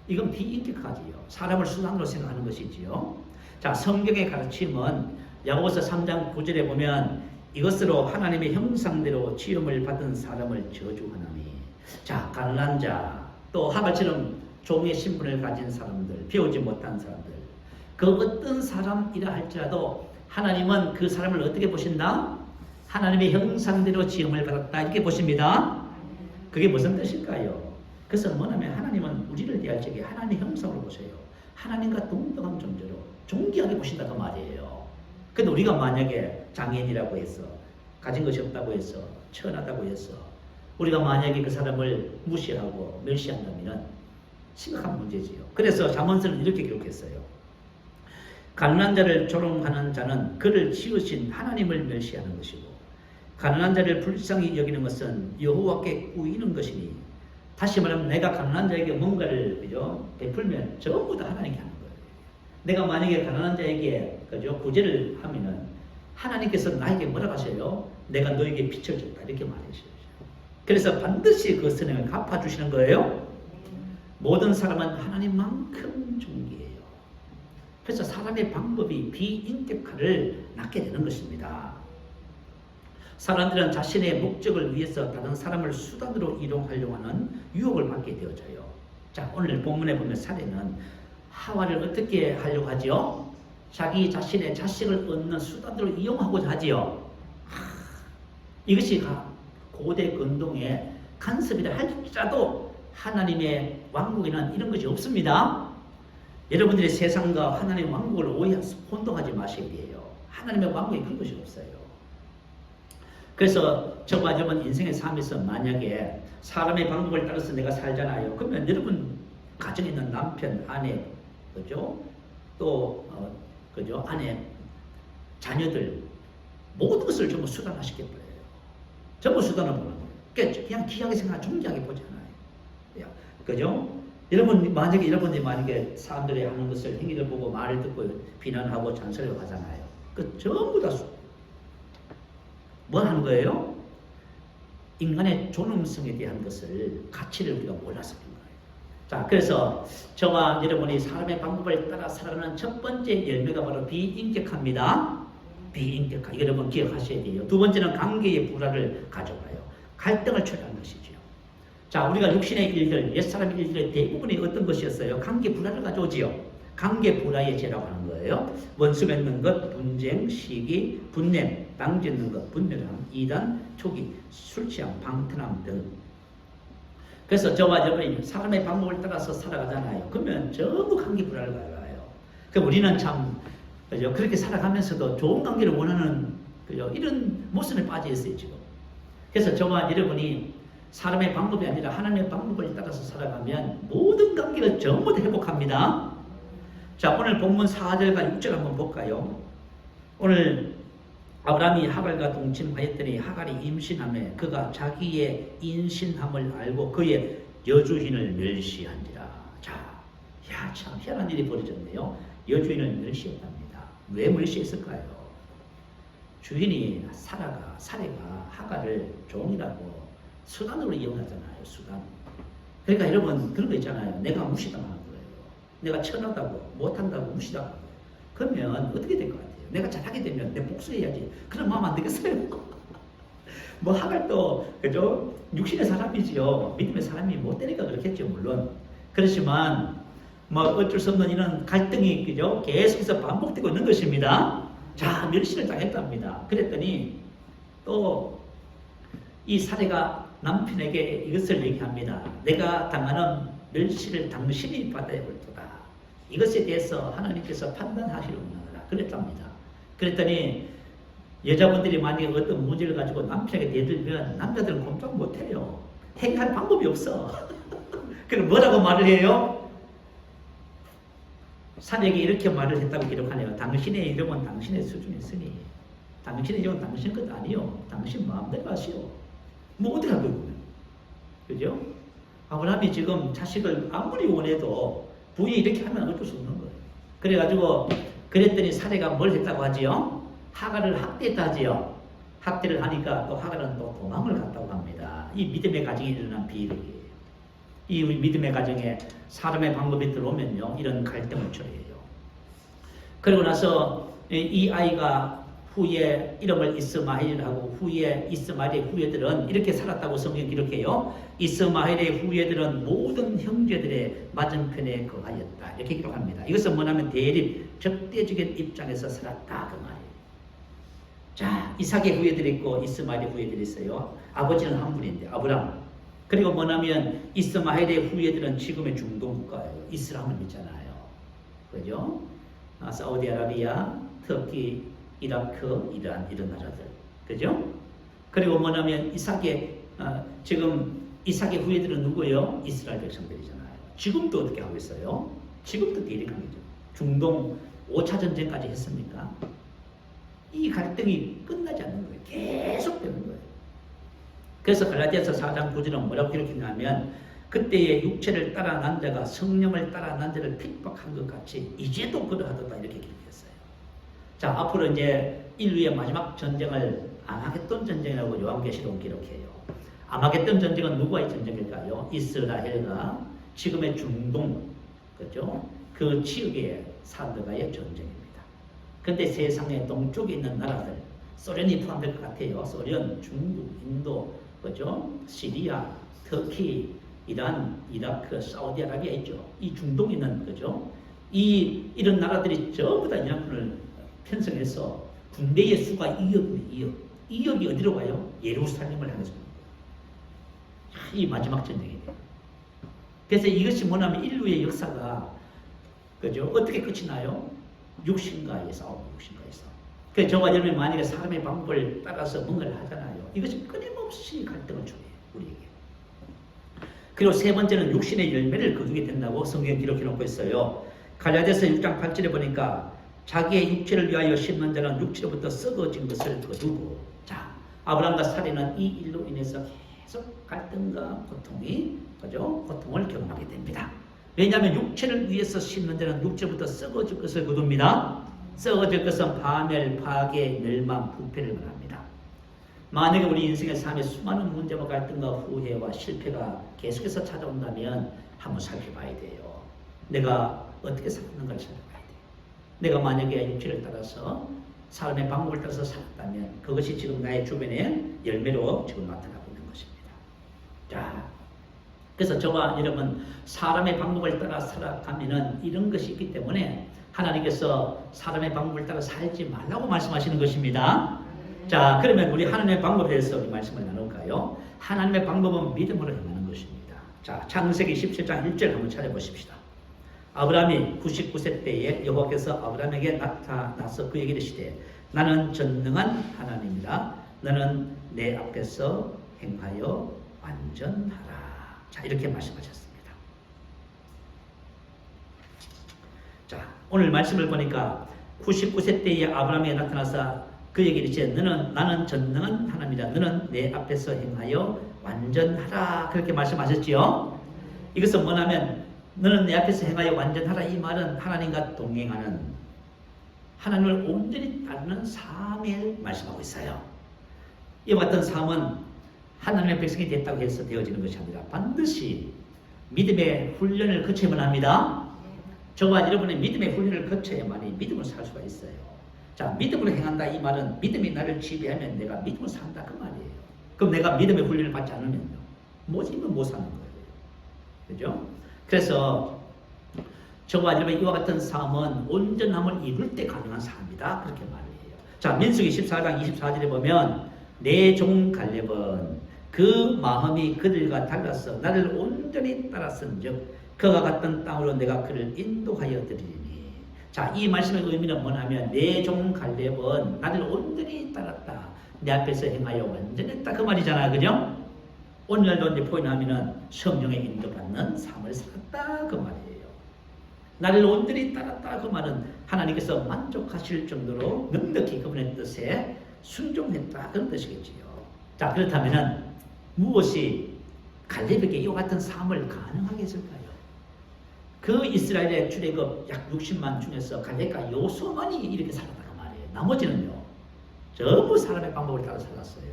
이건 비인격하지요. 사람을 수단으로 생각하는 것이지요. 자, 성경의 가르침은 야고보서 3장 9절에 보면 이것으로 하나님의 형상대로 지음을 받은 사람을 저주하나니. 자, 가난한 자, 또 하갈처럼 종의 신분을 가진 사람들, 배우지 못한 사람들, 그 어떤 사람이라 할지라도 하나님은 그 사람을 어떻게 보신다? 하나님의 형상대로 지음을 받았다 이렇게 보십니다. 그게 무슨 뜻일까요? 그래서 뭐냐면 하나님은 우리를 대할 적에 하나님의 형상으로 보세요. 하나님과 동등한 존재로 존귀하게 보신다 그 말이에요. 근데 우리가 만약에 장애인이라고 해서 가진 것이 없다고 해서 천하다고 해서 우리가 만약에 그 사람을 무시하고 멸시한다면 심각한 문제지요. 그래서 잠언서는 이렇게 기록했어요. 가난한 자를 조롱하는 자는 그를 지으신 하나님을 멸시하는 것이고 가난한 자를 불쌍히 여기는 것은 여호와께 꾸이는 것이니. 다시 말하면 내가 가난한 자에게 뭔가를 그죠? 베풀면 전부 다 하나님께 하는 거예요. 내가 만약에 가난한 자에게 그죠? 구제를 하면은 하나님께서 나에게 뭐라고 하세요? 내가 너에게 빛을 줬다 이렇게 말하셔요. 그래서 반드시 그 선행을 갚아주시는 거예요. 모든 사람은 하나님만큼 존귀해요. 그래서 사람의 방법이 비인격화를 낳게 되는 것입니다. 사람들은 자신의 목적을 위해서 다른 사람을 수단으로 이용하려고 하는 유혹을 받게 되어져요. 자, 오늘 본문에 보면 사례는 하와를 어떻게 하려고 하지요? 자기 자신의 자식을 얻는 수단으로 이용하고자 하지요. 이것이 고대 근동의 간섭이라 할지라도 하나님의 왕국에는 이런 것이 없습니다. 여러분들이 세상과 하나님의 왕국을 혼동하지 마시기 해요. 하나님의 왕국에 그런 것이 없어요. 그래서 저와 여러분 인생의 삶에서 만약에 사람의 방법을 따라서 내가 살잖아요. 그러면 여러분 가정에 있는 남편, 아내, 그죠? 또 그죠? 아내, 자녀들 모든 것을 전부 수단화시켜 버려요. 전부 수단을 보는 거예요. 그냥 귀하게 생각, 존귀하게 보지 않아요. 그죠? 여러분들이 만약에 사람들이 하는 것을 행위를 보고 말을 듣고 비난하고 잔소리를 하잖아요. 그 전부 다 뭐 하는 거예요? 인간의 존엄성에 대한 것을 가치를 우리가 몰라서 그런 거예요. 자, 그래서 저와 여러분이 사람의 방법을 따라 살아가는 첫 번째 열매가 바로 비인격합니다. 비인격화. 여러분 기억하셔야 돼요. 두 번째는 관계의 불화를 가져와요. 갈등을 초래하는 것이죠. 자, 우리가 육신의 일들, 옛사람의 일들의 대부분이 어떤 것이었어요? 관계 불화를 가져오지요. 관계 불화의 죄라고 하는 거예요. 원수 맺는 것, 분쟁, 시기, 분냄, 방짓는 것, 분열함, 이단, 초기, 술 취함, 방탕함 등. 그래서 저와 여러분이 사람의 방법을 따라서 살아가잖아요. 그러면 전부 관계 불화를 가져와요. 그럼 우리는 참 그죠? 그렇게 살아가면서도 좋은 관계를 원하는 그죠? 이런 모습에 빠져 있어요 지금. 그래서 저와 여러분이 사람의 방법이 아니라 하나님의 방법을 따라서 살아가면 모든 관계를 전부 다 회복합니다. 자, 오늘 본문 4절과 6절 한번 볼까요? 오늘 아브라함이 하갈과 동침하였더니 하갈이 임신하며 그가 자기의 인신함을 알고 그의 여주인을 멸시한지라. 자, 야, 참 희한한 일이 벌어졌네요. 여주인을 멸시했답니다. 왜 멸시했을까요? 주인이 사례가 하갈을 종이라고 수단으로 이용하잖아요. 수단. 그러니까 여러분 그런 거 있잖아요. 내가 무시당하는 거예요. 내가 천하다고 못한다고 무시당하는 거예요. 그러면 어떻게 될 것 같아요? 내가 잘하게 되면 내 복수해야지. 그런 마음 안 되겠어요? 뭐 하갈도 그죠? 육신의 사람이지요. 믿음의 사람이 못 되니까 그렇겠죠. 물론 그렇지만 뭐 어쩔 수 없는 이런 갈등이 그죠? 계속해서 반복되고 있는 것입니다. 자, 멸시를 당했답니다. 그랬더니 또 이 사례가 남편에게 이것을 얘기합니다. 내가 당하는 멸시를 당신이 받아야 옳도다. 이것에 대해서 하나님께서 판단하시려느라 그랬답니다. 그랬더니 여자분들이 만약에 어떤 문제를 가지고 남편에게 대들면 남자들은 꼼짝 못해요. 해결할 방법이 없어. 그럼 뭐라고 말을 해요? 사례에게 이렇게 말을 했다고 기록하네요. 당신의 이름은 당신의 수준에 있으니 당신의 이름은 당신 것 아니요. 당신 마음대로 하시오. 뭐 어떻게 하고요? 그죠? 아브라함이 지금 자식을 아무리 원해도 부인이 이렇게 하면 어쩔 수 없는 거예요. 그래가지고 그랬더니 사례가 뭘 했다고 하지요? 하갈을 학대했다 하지요. 학대를 하니까 또 하갈은 또 도망을 갔다고 합니다. 이 믿음의 가정에 일어난 비극이에요. 이 믿음의 가정에 사람의 방법이 들어오면요, 이런 갈등을 초래해요. 그리고 나서 이 아이가 후에 이름을 이스마엘이라고 후에 이스마엘의 후예들은 이렇게 살았다고 성경 기록해요. 이스마엘의 후예들은 모든 형제들의 맞은편에 거하였다. 이렇게 기록합니다. 이것은 뭐냐면 대립, 적대적인 입장에서 살았다 그 말이에요. 자, 이삭의 후예들이 있고 이스마엘의 후예들이 있어요. 아버지는 한 분인데 아브람. 그리고 뭐냐면 이스마엘의 후예들은 지금의 중동 국가예요. 이슬람을 믿잖아요. 그죠? 사우디아라비아, 터키, 이라크, 이란 이런 나라들, 그죠? 그리고 뭐냐면 지금 이삭의 후예들은 누구예요? 이스라엘 백성들이잖아요. 지금도 어떻게 하고 있어요? 지금도 대립관계죠. 중동 5차 전쟁까지 했습니까? 이 갈등이 끝나지 않는 거예요. 계속되는 거예요. 그래서 갈라디아서 4장 9절은 뭐라고 기록했냐면 그때의 육체를 따라 난 자가 성령을 따라 난 자를 핍박한 것 같이 이제도 그러하도다 이렇게 기록했어요. 자, 앞으로 이제 인류의 마지막 전쟁을 아마겟돈 전쟁이라고 요한계시록 기록해요. 아마겟돈 전쟁은 누구와의 전쟁일까요? 이스라엘과 지금의 중동, 그죠? 그 지역의 사람들과의 전쟁입니다. 근데 세상의 동쪽에 있는 나라들, 소련이 포함될 것 같아요. 소련, 중국, 인도, 그죠? 시리아, 터키, 이란, 이라크, 사우디아라비아 있죠. 이 중동에 있는, 그죠? 이런 나라들이 전부 다 이란군을 편성해서 군대의 수가 2억입니다. 2억이 어디로 가요? 예루살렘을 향해서 가는 거예요. 이 마지막 전쟁이에요. 그래서 이것이 뭐냐면 인류의 역사가 그죠? 어떻게 끝이 나요? 육신과의 싸움, 육신과의 싸움. 그래서 저와 여러분이 만약에 사람의 방법을 따라서 뭔가를 하잖아요. 이것이 끊임없이 갈등을 초래해요. 우리에게. 그리고 세 번째는 육신의 열매를 거두게 된다고 성경에 기록해 놓고 있어요. 갈라디아서 6장 8절에 보니까 자기의 육체를 위하여 심는 자는 육체로부터 썩어진 것을 거두고, 자, 아브라함과 사례는 이 일로 인해서 계속 갈등과 고통이, 그죠? 고통을 경험하게 됩니다. 왜냐하면 육체를 위해서 심는 자는 육체부터 썩어질 것을 거둡니다. 썩어질 것은 파멸, 파괴, 멸망, 부패를 말합니다. 만약에 우리 인생의 삶에 수많은 문제와 갈등과 후회와 실패가 계속해서 찾아온다면 한번 살펴봐야 돼요. 내가 어떻게 살았는가를 살펴봐야 돼요. 내가 만약에 육체를 따라서 사람의 방법을 따라서 살았다면 그것이 지금 나의 주변에 열매로 지금 나타나고 있는 것입니다. 자, 그래서 저와 여러분 사람의 방법을 따라 살아가면은 이런 것이 있기 때문에 하나님께서 사람의 방법을 따라 살지 말라고 말씀하시는 것입니다. 자, 그러면 우리 하나님의 방법에 대해서 우리 말씀을 나눌까요? 하나님의 방법은 믿음으로 행하는 것입니다. 자, 창세기 17장 1절 한번 찾아보십시다. 아브라함이 99세 때에 여호와께서 아브라함에게 나타나서 그에게 이르시되 나는 전능한 하나님이라 너는 내 앞에서 행하여 완전하라. 자, 이렇게 말씀하셨습니다. 자, 오늘 말씀을 보니까 99세 때에 아브라함에게 나타나서 그 얘기를 이제 나는 전능한 하나님이다. 너는 내 앞에서 행하여 완전하라. 그렇게 말씀하셨지요. 이것은 뭐냐면 너는 내 앞에서 행하여 완전하라. 이 말은 하나님과 동행하는 하나님을 온전히 따르는 삶을 말씀하고 있어요. 이와 같은 삶은 하나님의 백성이 됐다고 해서 되어지는 것이 아니라 반드시 믿음의 훈련을 거쳐야만 합니다. 저와 여러분의 믿음의 훈련을 거쳐야만이 믿음을 살 수가 있어요. 자, 믿음으로 행한다 이 말은 믿음이 나를 지배하면 내가 믿음을 산다 그 말이에요. 그럼 내가 믿음의 훈련을 받지 않으면요, 못 사는 거예요. 그죠? 그래서 저와 여러분 이와 같은 삶은 온전함을 이룰 때 가능한 삶이다 그렇게 말해요. 자, 민수기 14장 24절에 보면 내 종 갈렙은 그 마음이 그들과 달라서 나를 온전히 따랐은즉 그가 갔던 땅으로 내가 그를 인도하여 드리니. 자, 이 말씀의 의미는 뭐냐면 내 종 갈렙은 나를 온전히 따랐다. 내 앞에서 행하여 완전했다 그 말이잖아요. 그죠? 오늘날도 이제 포인트하면은 성령의 인도받는 삶을 살았다 그 말이에요. 나를 온전히 따랐다 그 말은 하나님께서 만족하실 정도로 넉넉히 그분의 뜻에 순종했다 그런 뜻이겠지요. 자, 그렇다면은 무엇이 갈렙에게 이와 같은 삶을 가능하게 했을까요? 그 이스라엘의 출애굽 약 60만 중에서 갈렙과 요수만이 이렇게 살았다고 말이에요. 나머지는요 전부 사람의 방법을 따라 살았어요.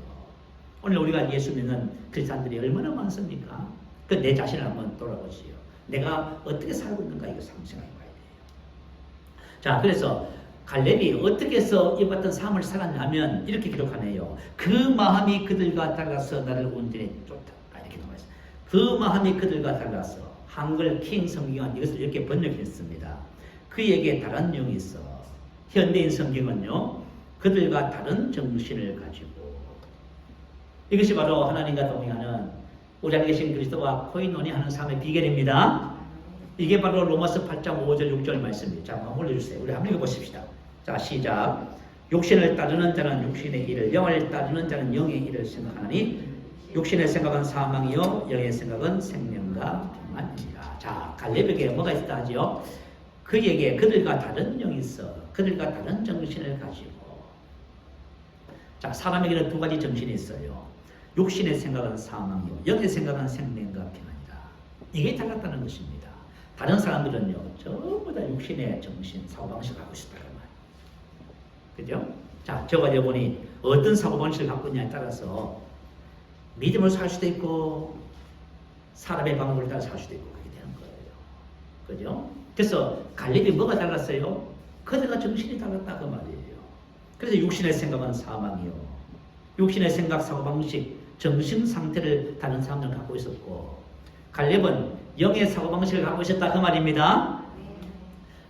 오늘 우리가 예수 믿는 크리스찬들이 얼마나 많습니까? 그 내 자신을 한번 돌아보시오. 내가 어떻게 살고 있는가 이거 생각해 봐야 돼요. 자, 그래서 갈렙이 어떻게 해서 이와 같은 삶을 살았냐면 이렇게 기록하네요. 그 마음이 그들과 달라서 나를 온전히 쫓았다 이렇게 나와있어요. 그 마음이 그들과 달라서 한글 킹 성경은 이것을 이렇게 번역했습니다. 그에게 다른 영이 있어. 현대인 성경은요 그들과 다른 정신을 가지고. 이것이 바로 하나님과 동행하는 우리 안에 계신 그리스도와 코이노니하는 삶의 비결입니다. 이게 바로 로마서 8장 5절 6절 말씀입니다. 자, 한번 올려주세요. 우리 한번 읽어보십시다. 자, 시작. 육신을 따르는 자는 육신의 일을, 영을 따르는 자는 영의 일을 생각하니 육신의 생각은 사망이요 영의 생각은 생명과 평안이니라. 자, 갈렙에게 뭐가 있다 하지요? 그에게 그들과 다른 영이 있어. 그들과 다른 정신을 가지고. 자, 사람에게는 두 가지 정신이 있어요. 육신의 생각은 사망이요 영의 생각은 생명과 평안이다. 이게 달랐다는 것입니다. 다른 사람들은요 전부 다 육신의 정신 사고방식을 갖고 있었다는 말이에요. 그죠? 자, 저가 여러분이 어떤 사고방식을 갖고 있냐에 따라서 믿음을 살 수도 있고 사람의 방법을 따라 살 수도 있고 그렇게 되는 거예요. 그죠? 그래서 갈렙이 뭐가 달랐어요? 그들과 정신이 달랐다 그 말이에요. 그래서 육신의 생각은 사망이요 육신의 생각, 사고방식, 정신 상태를 다른 사람들은 갖고 있었고 갈렙은 영의 사고방식을 갖고 있었다 그 말입니다.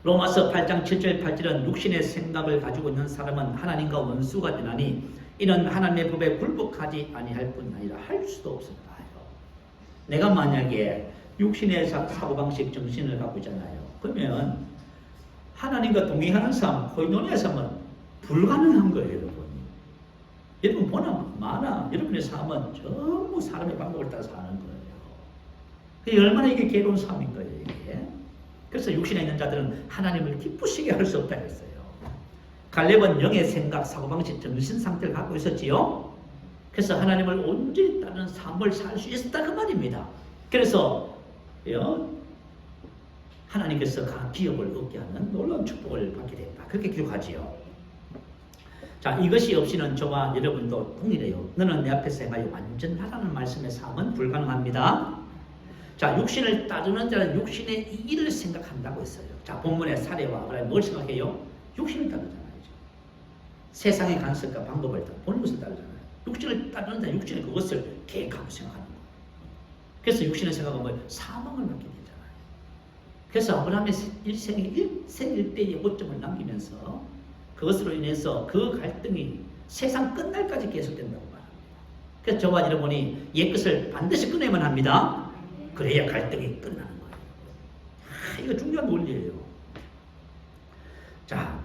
로마서 8장 7절 8절은 육신의 생각을 가지고 있는 사람은 하나님과 원수가 되나니 이는 하나님의 법에 굴복하지 아니할 뿐 아니라 할 수도 없었다. 내가 만약에 육신의 사고방식, 정신을 갖고 있잖아요. 그러면 하나님과 동행하는 삶, 코이노니아 삶은 불가능한 거예요. 여러분 보나 마나 여러분의 삶은 전부 사람의 방법을 따라 사는 거예요. 얼마나 이게 괴로운 삶인 거예요 이게. 그래서 육신에 있는 자들은 하나님을 기쁘시게 할 수 없다 했어요. 갈렙은 영의 생각, 사고방식, 정신 상태를 갖고 있었지요. 그래서 하나님을 온전히 따르는 삶을 살 수 있었다 그 말입니다. 그래서 하나님께서 기업을 얻게 하는 놀라운 축복을 받게 됐다 그렇게 기록하지요. 자, 이것이 없이는 저와 여러분도 동일해요. 너는 내 앞에서 행하여 완전하라는 말씀의 삶은 불가능합니다. 자, 육신을 따르는 자는 육신의 일을 생각한다고 했어요. 자, 본문의 사례와 아브라함이 뭘 생각해요? 육신을 따르잖아요. 세상의 간섭과 방법을 보는 것을 따르잖아요. 육신을 따르는 자는 육신의 그것을 계획하고 생각하는 거예요. 그래서 육신의 생각은 뭐예요? 사망을 맡게 되잖아요. 그래서 아브라함의 생일 때의 오점을 남기면서 그것으로 인해서 그 갈등이 세상 끝날까지 계속된다고 말합니다. 그래서 저와 여러분이 옛것을 반드시 끊어야만 합니다. 그래야 갈등이 끝나는 거예요. 이거 중요한 논리예요. 자,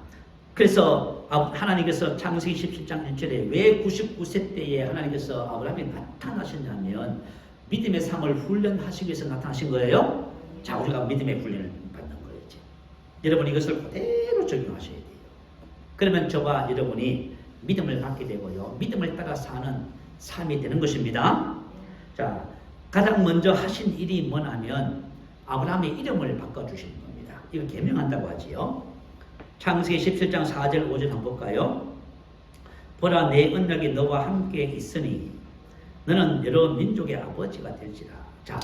그래서 하나님께서 창세기 17장 1절에 왜 99세 때에 하나님께서 아브라함에 나타나셨냐면 믿음의 삶을 훈련하시기 위해서 나타나신 거예요. 자, 우리가 믿음의 훈련을 받는 거예요. 이제. 여러분 이것을 그대로 적용하셔야 돼요. 그러면 저와 여러분이 믿음을 갖게 되고요. 믿음을 따라 사는 삶이 되는 것입니다. 자, 가장 먼저 하신 일이 뭐냐면 아브라함의 이름을 바꿔주시는 겁니다. 이거 계명한다고 하지요. 창세기 17장 4절 5절 한번 볼까요? 보라 내 언약이 너와 함께 있으니 너는 여러 민족의 아버지가 될지라. 자,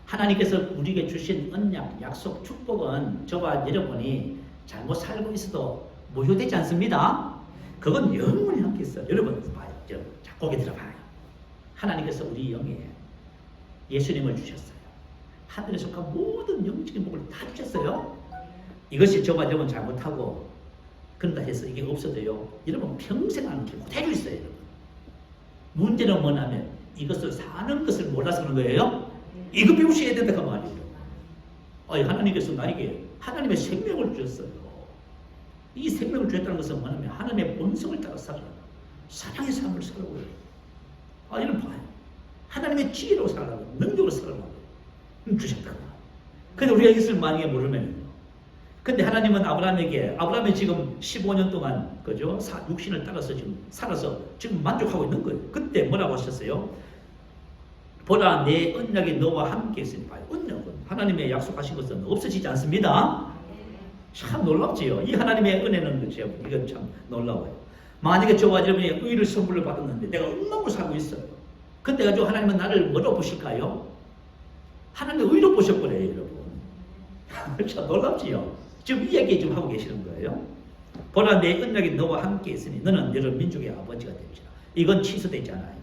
하나님께서 우리에게 주신 언약, 약속, 축복은 저와 여러분이 잘못 살고 있어도 무효되지 않습니다. 그건 영원히 함께 있어요. 여러분 봐요. 자, 고개 들어봐요. 하나님께서 우리 영에 예수님을 주셨어요. 하늘에 속한 모든 영적인 복을 다 주셨어요. 이것이 저와 여러분 잘못하고 그런다 해서 이게 없어도요. 여러분 평생 하는 게 그대로 있어요. 여러분. 문제는 뭐냐면 이것을 사는 것을 몰라서 그런 거예요. 이거 배우셔야 된다 그 말이에요. 하나님께서 나에게 하나님의 생명을 주셨어요. 이 생명을 주셨다는 것은 뭐냐면 하나님의 본성을 따라 살아라. 사랑의 삶을 살라고 해요. 이런 봐요. 하나님의 지혜로 살라고, 능력으로 살라고 주셨다. 근데 우리가 이것을 만약에 모르면요. 근데 하나님은 아브라함이 지금 15년 동안 그죠? 육신을 따라서 지금 살아서 지금 만족하고 있는 거예요. 그때 뭐라고 하셨어요? 보라 내 언약이 너와 함께 있으니 봐요. 언약은 하나님의 약속하신 것은 없어지지 않습니다. 참 놀랍지요. 이 하나님의 은혜는 그죠? 이건 참 놀라워요. 만약에 저와 여러분이 의를 선물을 받았는데 내가 엉망으로 살고 있어요. 근데 가지고 하나님은 나를 뭐로 보실까요? 하나님의 의로 보셔버려요, 여러분. 참 놀랍지요. 지금 이 얘기 좀 하고 계시는 거예요. 보라 내 언약이 너와 함께 있으니 너는 여러 민족의 아버지가 될지라. 이건 취소되잖아요.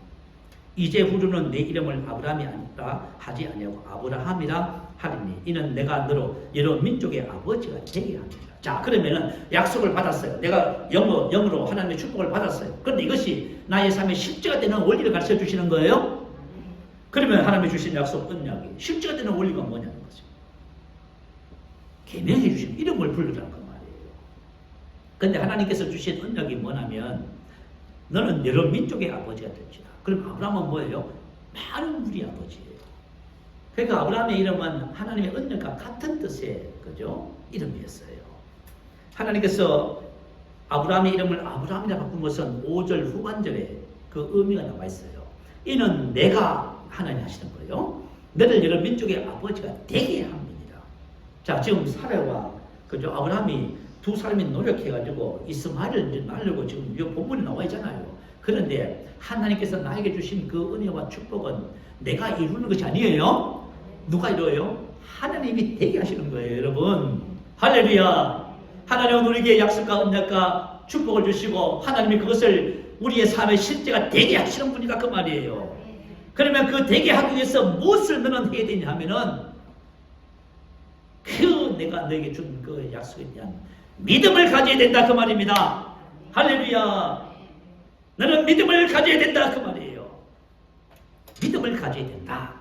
이제 후로는 내 이름을 아브라함이 아니라 하지 아니하고 아브라함이라 하리니 이는 내가 너로 여러 민족의 아버지가 되게 합니다. 자, 그러면은 약속을 받았어요. 내가 영으로 하나님의 축복을 받았어요. 그런데 이것이 나의 삶에 실제가 되는 원리를 가르쳐 주시는 거예요. 그러면 하나님이 주신 약속 언약이 실제가 되는 원리가 뭐냐는 거죠. 계명해 주신 이름을 부르라는 그 말이에요. 그런데 하나님께서 주신 언약이 뭐냐면 너는 여러 민족의 아버지가 될지라. 그럼 아브라함은 뭐예요? 많은 우리 아버지예요. 그러니까 아브라함의 이름은 하나님의 언약과 같은 뜻의 그죠? 이름이었어요. 하나님께서 아브라함의 이름을 아브라함이라 바꾼 것은 5절 후반절에 그 의미가 나와 있어요. 이는 내가 하나님 하시는 거예요. 너를 여러 민족의 아버지가 되게 합니다. 자, 지금 사라와 그죠? 아브라함이 두 사람이 노력해가지고 이스마엘을 낳으려고 지금 이 본문에 나와 있잖아요. 그런데 하나님께서 나에게 주신 그 은혜와 축복은 내가 이루는 것이 아니에요. 누가 이루어요? 하나님이 되게 하시는 거예요, 여러분. 할렐루야. 하나님은 우리에게 약속과 언약과 축복을 주시고 하나님이 그것을 우리의 삶의 실제가 되게 하시는 분이다 그 말이에요. 그러면 그 되게 하기 위해서 무엇을 너는 해야 되냐 하면은 그 내가 너에게 준 그 약속에 대한 믿음을 가져야 된다 그 말입니다. 할렐루야. 너는 믿음을 가져야 된다 그 말이에요. 믿음을 가져야 된다.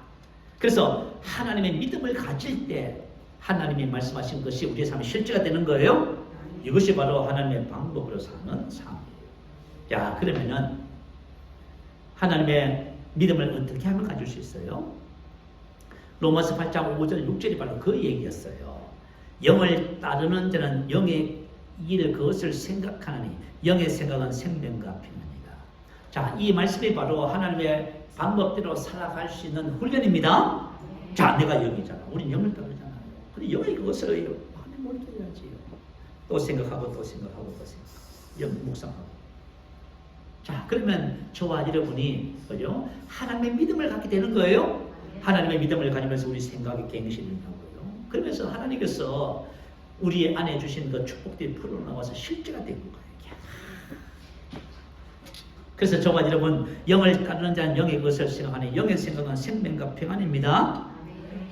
그래서 하나님의 믿음을 가질 때 하나님이 말씀하신 것이 우리의 삶에 실제가 되는 거예요. 이것이 바로 하나님의 방법으로 사는 삶이에요. 자, 그러면은 하나님의 믿음을 어떻게 하면 가질 수 있어요? 로마서 8장 5절 6절이 바로 그 얘기였어요. 영을 따르는 자는 영의 일 그것을 생각하나니 영의 생각은 생명과 평안이다. 자, 이 말씀이 바로 하나님의 방법대로 살아갈 수 있는 훈련입니다. 자, 내가 영이잖아. 우린 영을 따르잖아요. 근데 영이 그것을 많이 몰두해야지. 또 생각하고 또 생각하고 또 생각하고 영 묵상하고. 자, 그러면 저와 여러분이 그죠? 하나님의 믿음을 갖게 되는 거예요. 하나님의 믿음을 가지면서 우리 생각이 갱신을 하고요. 그러면서 하나님께서 우리 안에 주신 그 축복들이 풀어나와서 실제가 되는 거예요. 그래서 저와 여러분 영을 따르는 자는 영의 것을 생각하니 영의 생각은 생명과 평안입니다.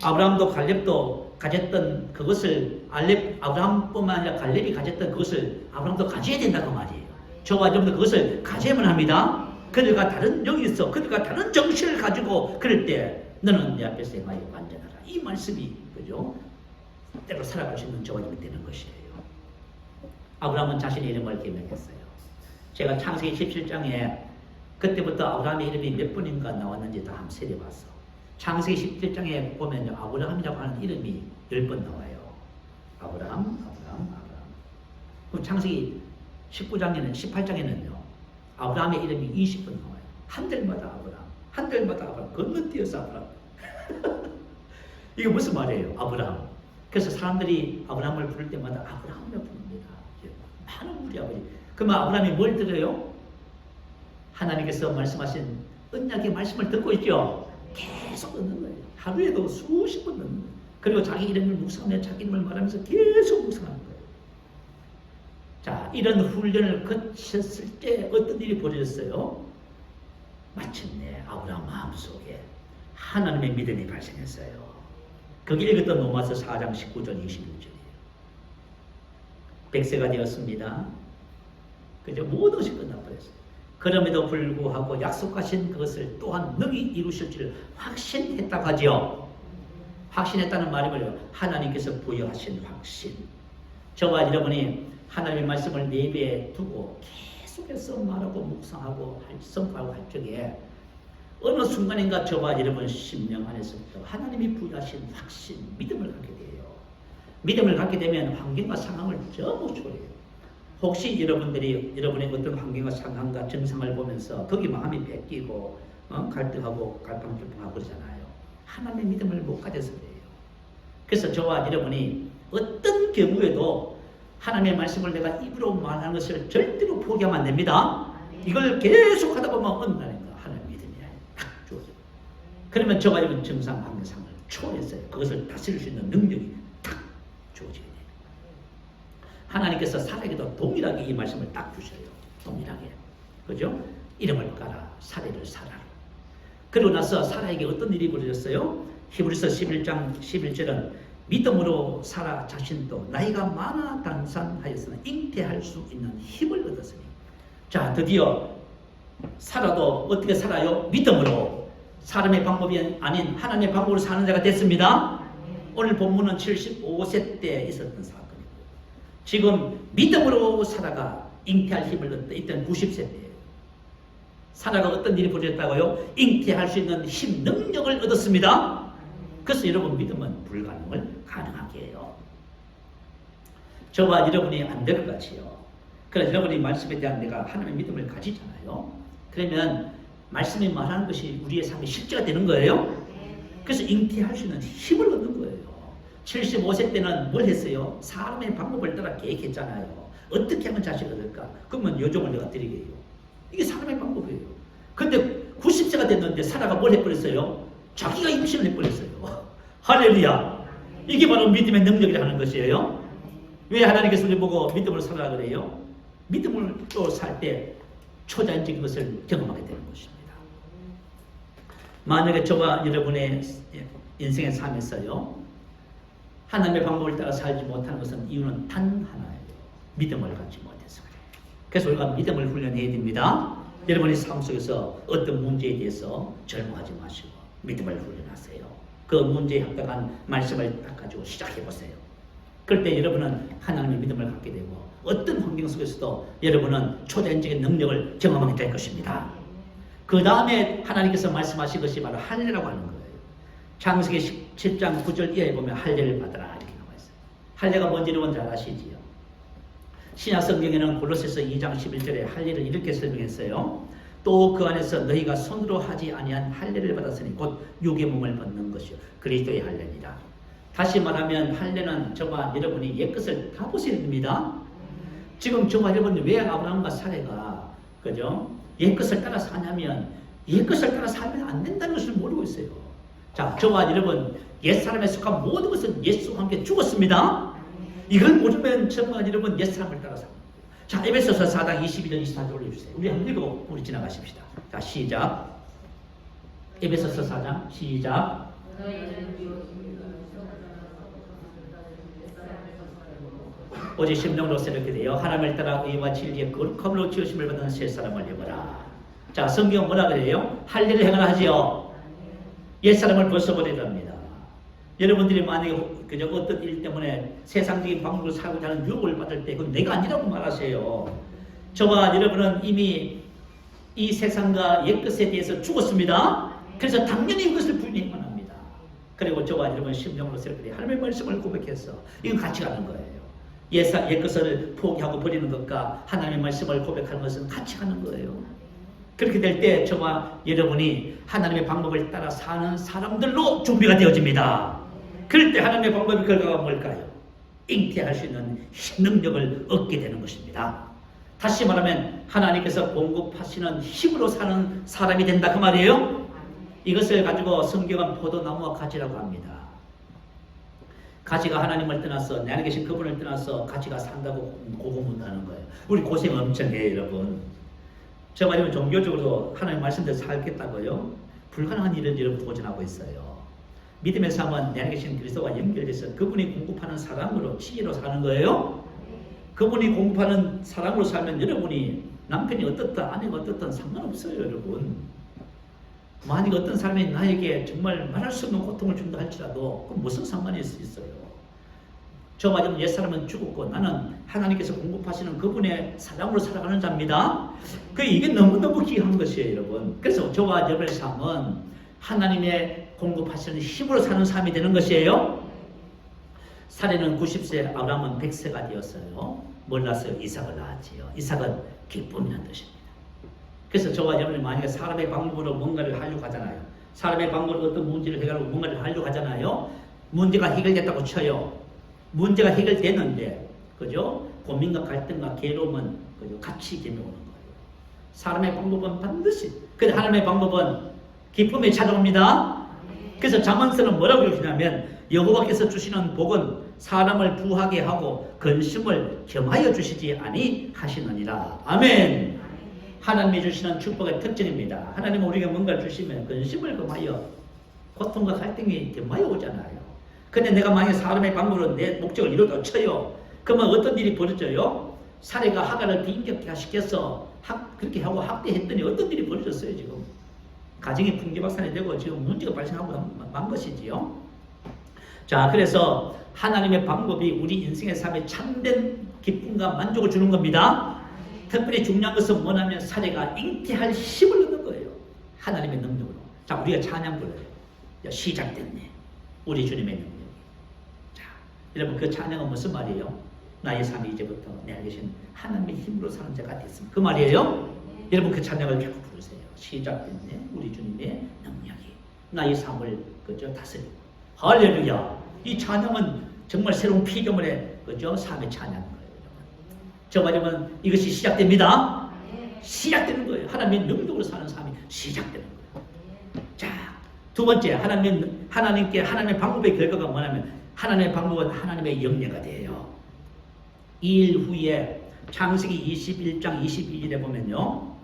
아브라함도 갈렙도 가졌던 그것을 아브라함뿐만 아니라 갈렙이 가졌던 그것을 아브라함도 가져야 된다고 말이에요. 저와 여러분도 그것을 가져야만 합니다. 그들과 다른 영이 있어. 그들과 다른 정신을 가지고 그럴 때 너는 내 앞에서 행하여 완전하라. 이 말씀이 그죠? 때로 살아갈 수 있는 저와 여러분이 되는 것이에요. 아브라함은 자신의 이름을 개명했어요. 제가 창세기 17장에 그때부터 아브라함의 이름이 몇 번인가 나왔는지 다 한번 세려봤어. 창세기 17장에 보면 아브라함이라고 하는 이름이 10번 나와요. 아브라함. 그럼 창세기 18장에는요. 아브라함의 이름이 20번 나와요. 한 달마다 아브라함, 한 달마다 아브라함, 건너뛰어서 아브라함. 이게 무슨 말이에요? 아브라함. 그래서 사람들이 아브라함을 부를 때마다 아브라함이라고 부릅니다. 많은 우리 아버지. 그러면 아브라함이 뭘 들어요? 하나님께서 말씀하신 언약의 말씀을 듣고 있죠. 계속 듣는 거예요. 하루에도 수십 번 듣는 거예요. 그리고 자기 이름을 묵상하며 자기 이름을 말하면서 계속 묵상하는 거예요. 자, 이런 훈련을 거쳤을 때 어떤 일이 벌어졌어요? 마침내 아브라함 마음속에 하나님의 믿음이 발생했어요. 거기 읽었던 로마서 4장 19절 21절이에요. 100세가 되었습니다. 그저 모든 것이 끝나버렸어요. 그럼에도 불구하고 약속하신 그것을 또한 능히 이루실 줄 확신했다고 하죠. 확신했다는 말이 뭐예요? 하나님께서 부여하신 확신. 저와 여러분이 하나님의 말씀을 내비에 두고 계속해서 말하고 묵상하고 선포하고 할 적에 어느 순간인가 저와 여러분 심령 안에서부터 하나님이 부여하신 확신, 믿음을 갖게 돼요. 믿음을 갖게 되면 환경과 상황을 전부 초래해요. 혹시 여러분들이 여러분의 어떤 환경과 상황과 증상을 보면서 거기 마음이 뺏기고 갈등하고 갈팡질팡하고 그러잖아요. 하나님의 믿음을 못 가져서 그래요. 그래서 저와 여러분이 어떤 경우에도 하나님의 말씀을 내가 입으로 말하는 것을 절대로 포기하면 안 됩니다. 이걸 계속 하다 보면 어느 날인가 하나님의 믿음이 딱 주어져요. 그러면 저와 여러분 증상 환경상을 초월했어요. 그것을 다스릴 수 있는 능력이 딱 주어져요. 하나님께서 사라에게도 동일하게 이 말씀을 딱 주셔요. 동일하게. 그죠? 이름을 깔아 사례를 사라. 그리고 나서 사라에게 어떤 일이 벌어졌어요? 히브리서 11장 11절은 믿음으로 사라 자신도 나이가 많아 단산하였으나 잉태할 수 있는 힘을 얻었으니. 자, 드디어 사라도 어떻게 살아요? 믿음으로. 사람의 방법이 아닌 하나님의 방법으로 사는 자가 됐습니다. 오늘 본문은 75세 때 있었던 사건. 지금 믿음으로 사라가 잉태할 힘을 얻다. 이때는 90세 때예요. 사라가 어떤 일이 벌어졌다고요? 잉태할 수 있는 힘, 능력을 얻었습니다. 그래서 여러분 믿음은 불가능을 가능하게 해요. 저와 여러분이 안 될 것 같이요. 그래서 여러분이 말씀에 대한 내가 하나님의 믿음을 가지잖아요. 그러면 말씀이 말하는 것이 우리의 삶의 실제가 되는 거예요. 그래서 잉태할 수 있는 힘을 얻는 거예요. 75세 때는 뭘 했어요? 사람의 방법을 따라 계획했잖아요. 어떻게 하면 자식을 얻을까? 그러면 요정을 내가 드리게 해요. 이게 사람의 방법이에요. 근데 90세가 됐는데 사라가 뭘 해버렸어요? 자기가 임신을 해버렸어요. 할렐루야. 이게 바로 믿음의 능력이라는 것이에요. 왜 하나님께서 우리 보고 믿음으로 살아라 그래요? 믿음을 또 살 때 초자연적인 것을 경험하게 되는 것입니다. 만약에 저와 여러분의 인생의 삶에서요, 하나님의 방법을 따라 살지 못하는 것은 이유는 단 하나예요. 믿음을 갖지 못해서 그래요. 그래서 우리가 믿음을 훈련해야 됩니다. 여러분의 삶 속에서 어떤 문제에 대해서 절망하지 마시고 믿음을 훈련하세요. 그 문제에 합당한 말씀을 딱 가지고 시작해보세요. 그럴 때 여러분은 하나님의 믿음을 갖게 되고 어떤 환경 속에서도 여러분은 초자연적인 능력을 경험하게 될 것입니다. 그 다음에 하나님께서 말씀하신 것이 바로 할례라고 하는 거예요. 창세기 17장 9절 이하에 보면 할례를 받으라 이렇게 나와 있어요. 할례가 뭔지 여러분 잘 아시지요? 신약 성경에는 골로새서 2장 11절에 할례를 이렇게 설명했어요. 또 그 안에서 너희가 손으로 하지 아니한 할례를 받았으니 곧 육의 몸을 벗는 것이요 그리스도의 할례니라. 다시 말하면 할례는 저와 여러분이 옛것을 다 보셔야 됩니다. 지금 저와 여러분이 왜 아브라함과 사례가 그죠? 옛것을 따라 사냐면 옛것을 따라 살면 안 된다는 것을 모르고 있어요. 자, 저와 여러분 옛사람에 속한 모든 것은 예수와 함께 죽었습니다. 이걸 모르면 저와 여러분 옛사람을 따라 삽니다. 자, 에베소서 4장 22절 24절 올려주세요. 우리 한번 읽고 우리 지나가십시다. 자, 시작. 에베소서 4장 시작. 오직 심령으로 새롭게 되어 하나님을 따라 의와 진리의 거룩함으로 지으심을 받은 새 사람을 입어라. 자, 성경 뭐라 그래요? 할례를 행하지요. 옛사람을 벗어버리랍니다. 여러분들이 만약에 그저 어떤 일 때문에 세상적인 방법으로 살고자 하는 유혹을 받을 때 그건 내가 아니라고 말하세요. 저와 여러분은 이미 이 세상과 옛것에 대해서 죽었습니다. 그래서 당연히 이것을 부인해야만 합니다. 그리고 저와 여러분 심령으로 새롭게 하나님의 말씀을 고백해서 이건 같이 가는 거예요. 옛것을 포기하고 버리는 것과 하나님의 말씀을 고백하는 것은 같이 가는 거예요. 그렇게 될 때 저와 여러분이 하나님의 방법을 따라 사는 사람들로 준비가 되어집니다. 그럴 때 하나님의 방법의 결과가 뭘까요? 잉태할 수 있는 능력을 얻게 되는 것입니다. 다시 말하면 하나님께서 공급하시는 힘으로 사는 사람이 된다 그 말이에요. 이것을 가지고 성경은 포도나무와 가지라고 합니다. 가지가 하나님을 떠나서 내 안에 계신 그분을 떠나서 가지가 산다고 고군분투하는 거예요. 우리 고생 엄청 해요, 여러분. 저 말이면 종교적으로 하나님 말씀대로 살겠다고요? 불가능한 일은 여러분 도전하고 있어요. 믿음의 삶은 내 안에 계신 그리스도와 연결돼서 그분이 공급하는 사람으로 지혜로 사는 거예요. 그분이 공급하는 사람으로 살면 여러분이 남편이 어떻든 아내가 어떻든 상관없어요, 여러분. 만약 어떤 사람이 나에게 정말 말할 수 없는 고통을 준다 할지라도 그럼 무슨 상관이 있어요? 저 맞으면 옛사람은 죽었고 나는 하나님께서 공급하시는 그분의 사랑으로 살아가는 자입니다. 이게 너무너무 귀한 것이에요, 여러분. 그래서 저와 여러분의 삶은 하나님의 공급하시는 힘으로 사는 삶이 되는 것이에요. 사례는 90세, 아브라함은 100세가 되었어요. 몰랐어요. 이삭을 낳았지요. 이삭은 기쁨이라는 뜻입니다. 그래서 저와 여러분이 만약에 사람의 방법으로 뭔가를 하려고 하잖아요. 사람의 방법으로 어떤 문제를 해결하고 뭔가를 하려고 하잖아요. 문제가 해결됐다고 쳐요. 문제가 해결됐는데, 그죠? 고민과 갈등과 괴로움은 그죠? 같이 견뎌오는 거예요. 사람의 방법은 반드시, 근데 하나님의 방법은 기쁨이 찾아옵니다. 그래서 잠언서는 뭐라고 그러시냐면 여호와께서 주시는 복은 사람을 부하게 하고 근심을 겸하여 주시지 아니하시느니라. 아멘. 하나님이 주시는 축복의 특징입니다. 하나님은 우리에게 뭔가를 주시면 근심을 겸하여 고통과 갈등이 겸하여 오잖아요. 근데 내가 만약에 사람의 방법으로 내 목적을 이루다 쳐요. 그러면 어떤 일이 벌어져요? 사례가 하가를 비인격화 시켜서 그렇게 하고 학대했더니 어떤 일이 벌어졌어요, 지금. 가정이 풍기박산이 되고 지금 문제가 발생하고 만 것이지요. 자, 그래서 하나님의 방법이 우리 인생의 삶에 참된 기쁨과 만족을 주는 겁니다. 특별히 중요한 것은 뭐냐면 사례가 잉태할 힘을 얻는 거예요. 하나님의 능력으로. 자, 우리가 찬양 불러요. 시작됐네. 우리 주님의 능력이. 자, 여러분 그 찬양은 무슨 말이에요? 나의 삶이 이제부터 내 안에 계신 하나님의 힘으로 사는 자가 됐습니다. 그 말이에요. 여러분 그 찬양을 계속 부르세요. 시작됐네. 우리 주님의 능력이 나의 삶을 그저 다스리고. 할렐루야. 이 찬양은 정말 새로운 피조물의 그저 삶의 찬양인 거예요. 저 말하면 이것이 시작됩니다. 시작되는 거예요. 하나님의 능력으로 사는 삶이 시작되는 거예요. 자, 두 번째 하나님께 하나님의 방법의 결과가 뭐냐면 하나님의 방법은 하나님의 영예가 돼요. 2일 후에 창세기 21장 22절에 보면요.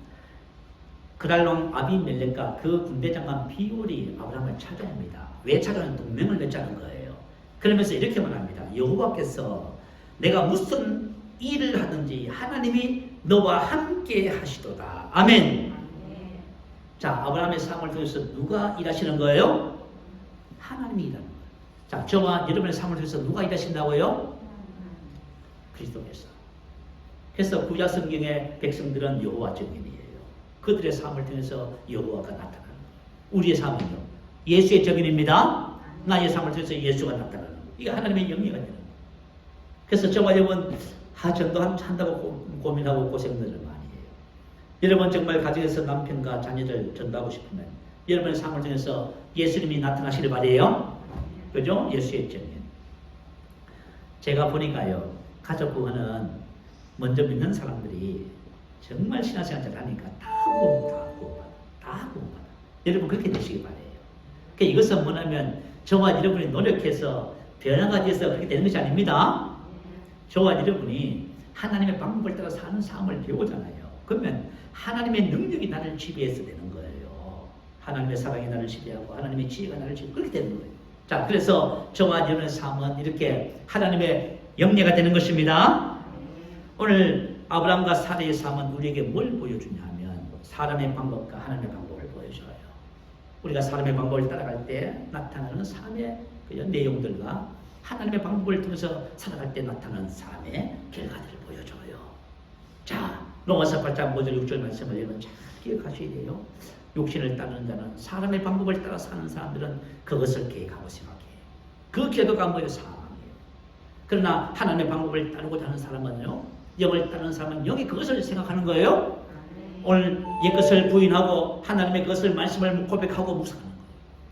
그랄롱 아비멜렉과 그 군대장관 비올이 아브라함을 찾아옵니다. 왜 찾아오는 동맹을 맺자는 거예요. 그러면서 이렇게 말합니다. 여호와께서 내가 무슨 일을 하든지 하나님이 너와 함께 하시도다. 아멘. 자, 아브라함의 삶을 통해서 누가 일하시는 거예요? 하나님이 일하는 거예요. 자, 저와 여러분의 삶을 통해서 누가 일하신다고요? 그리스도께서. 그래서 구약 성경의 백성들은 여호와 증인이에요. 그들의 삶을 통해서 여호와가 나타나는 거예요. 우리의 삶은요. 예수의 증인입니다. 나의 삶을 통해서 예수가 나타나는 거예요. 이게 하나님의 영예가 되는 거예요. 그래서 저와 여러분 전도 한다고 고민하고 고생들을 많이 해요. 여러분 정말 가정에서 남편과 자녀들 전도하고 싶으면 여러분의 삶을 통해서 예수님이 나타나시길 바라요. 그죠? 예수의 증인. 제가 보니까요. 가족 구원은 먼저 믿는 사람들이 정말 신앙생활 잘하니까 다 구원받아. 여러분 그렇게 되시기 바라요. 그러니까 이것은 뭐냐면 저와 여러분이 노력해서 변화가 돼서 그렇게 되는 것이 아닙니다. 저와 여러분이 하나님의 방법을 따라 사는 삶을 배우잖아요. 그러면 하나님의 능력이 나를 지배해서 되는 거예요. 하나님의 사랑이 나를 지배하고 하나님의 지혜가 나를 지배하고 그렇게 되는 거예요. 자, 그래서 저와 여러분의 삶은 이렇게 하나님의 영예가 되는 것입니다. 오늘 아브라함과 사례의 삶은 우리에게 뭘 보여주냐 하면 사람의 방법과 하나님의 방법을 보여줘요. 우리가 사람의 방법을 따라갈 때 나타나는 삶의 내용들과 하나님의 방법을 통해서 살아갈 때 나타나는 삶의 결과들을 보여줘요. 자, 로마서 8장 5절 6절 말씀을 여러분 잘 기억하셔야 돼요. 육신을 따르는 자는 사람의 방법을 따라 사는 사람들은 그것을 계획하고 생각해요. 그 결과가 뭐예요? 사망이에요. 그러나 하나님의 방법을 따르고자 하는 사람은요, 영을 따르는 사람은 영이 그것을 생각하는 거예요. 오늘 옛것을 부인하고 하나님의 그것을 말씀을 고백하고 묵상하는 거예요.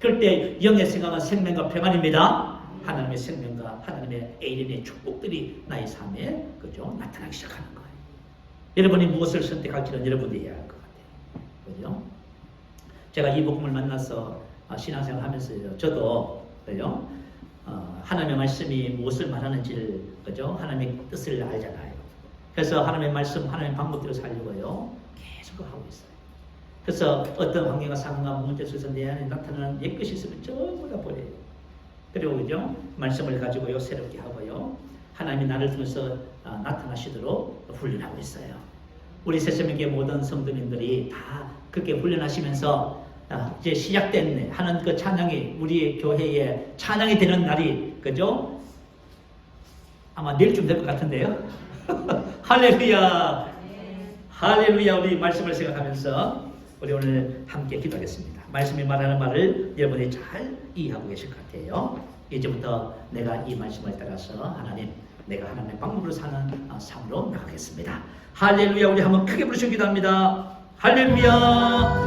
그럴 때 영의 생각은 생명과 평안입니다. 하나님의 생명과 하나님의 에이린의 축복들이 나의 삶에 그죠 나타나기 시작하는 거예요. 여러분이 무엇을 선택할지는 여러분이 해야 할 것 같아요. 그죠? 제가 이 복음을 만나서 신앙생활 하면서 저도 그죠? 하나님의 말씀이 무엇을 말하는지를 그죠? 하나님의 뜻을 알잖아요. 그래서 하나님의 말씀, 하나님의 방법대로 살려고요. 계속 하고 있어요. 그래서 어떤 환경과 상황과 문제 속에서 내 안에 나타나는 옛것이 있으면 전부 다 버려요. 그리고 그죠? 말씀을 가지고요. 새롭게 하고요. 하나님이 나를 통해서 나타나시도록 훈련하고 있어요. 우리 새세명교회 모든 성도님들이 다 그렇게 훈련하시면서 이제 시작된 하는 그 찬양이 우리 교회의 찬양이 되는 날이 그죠? 아마 내일쯤 될 것 같은데요. 할렐루야, 할렐루야. 우리 말씀을 생각하면서 우리 오늘 함께 기도하겠습니다. 말씀이 말하는 말을 여러분이 잘 이해하고 계실 것 같아요. 이제부터 내가 이 말씀을 따라서 하나님, 내가 하나님의 방법으로 사는 삶으로 나가겠습니다. 할렐루야. 우리 한번 크게 부르시고 기도합니다. 할렐루야.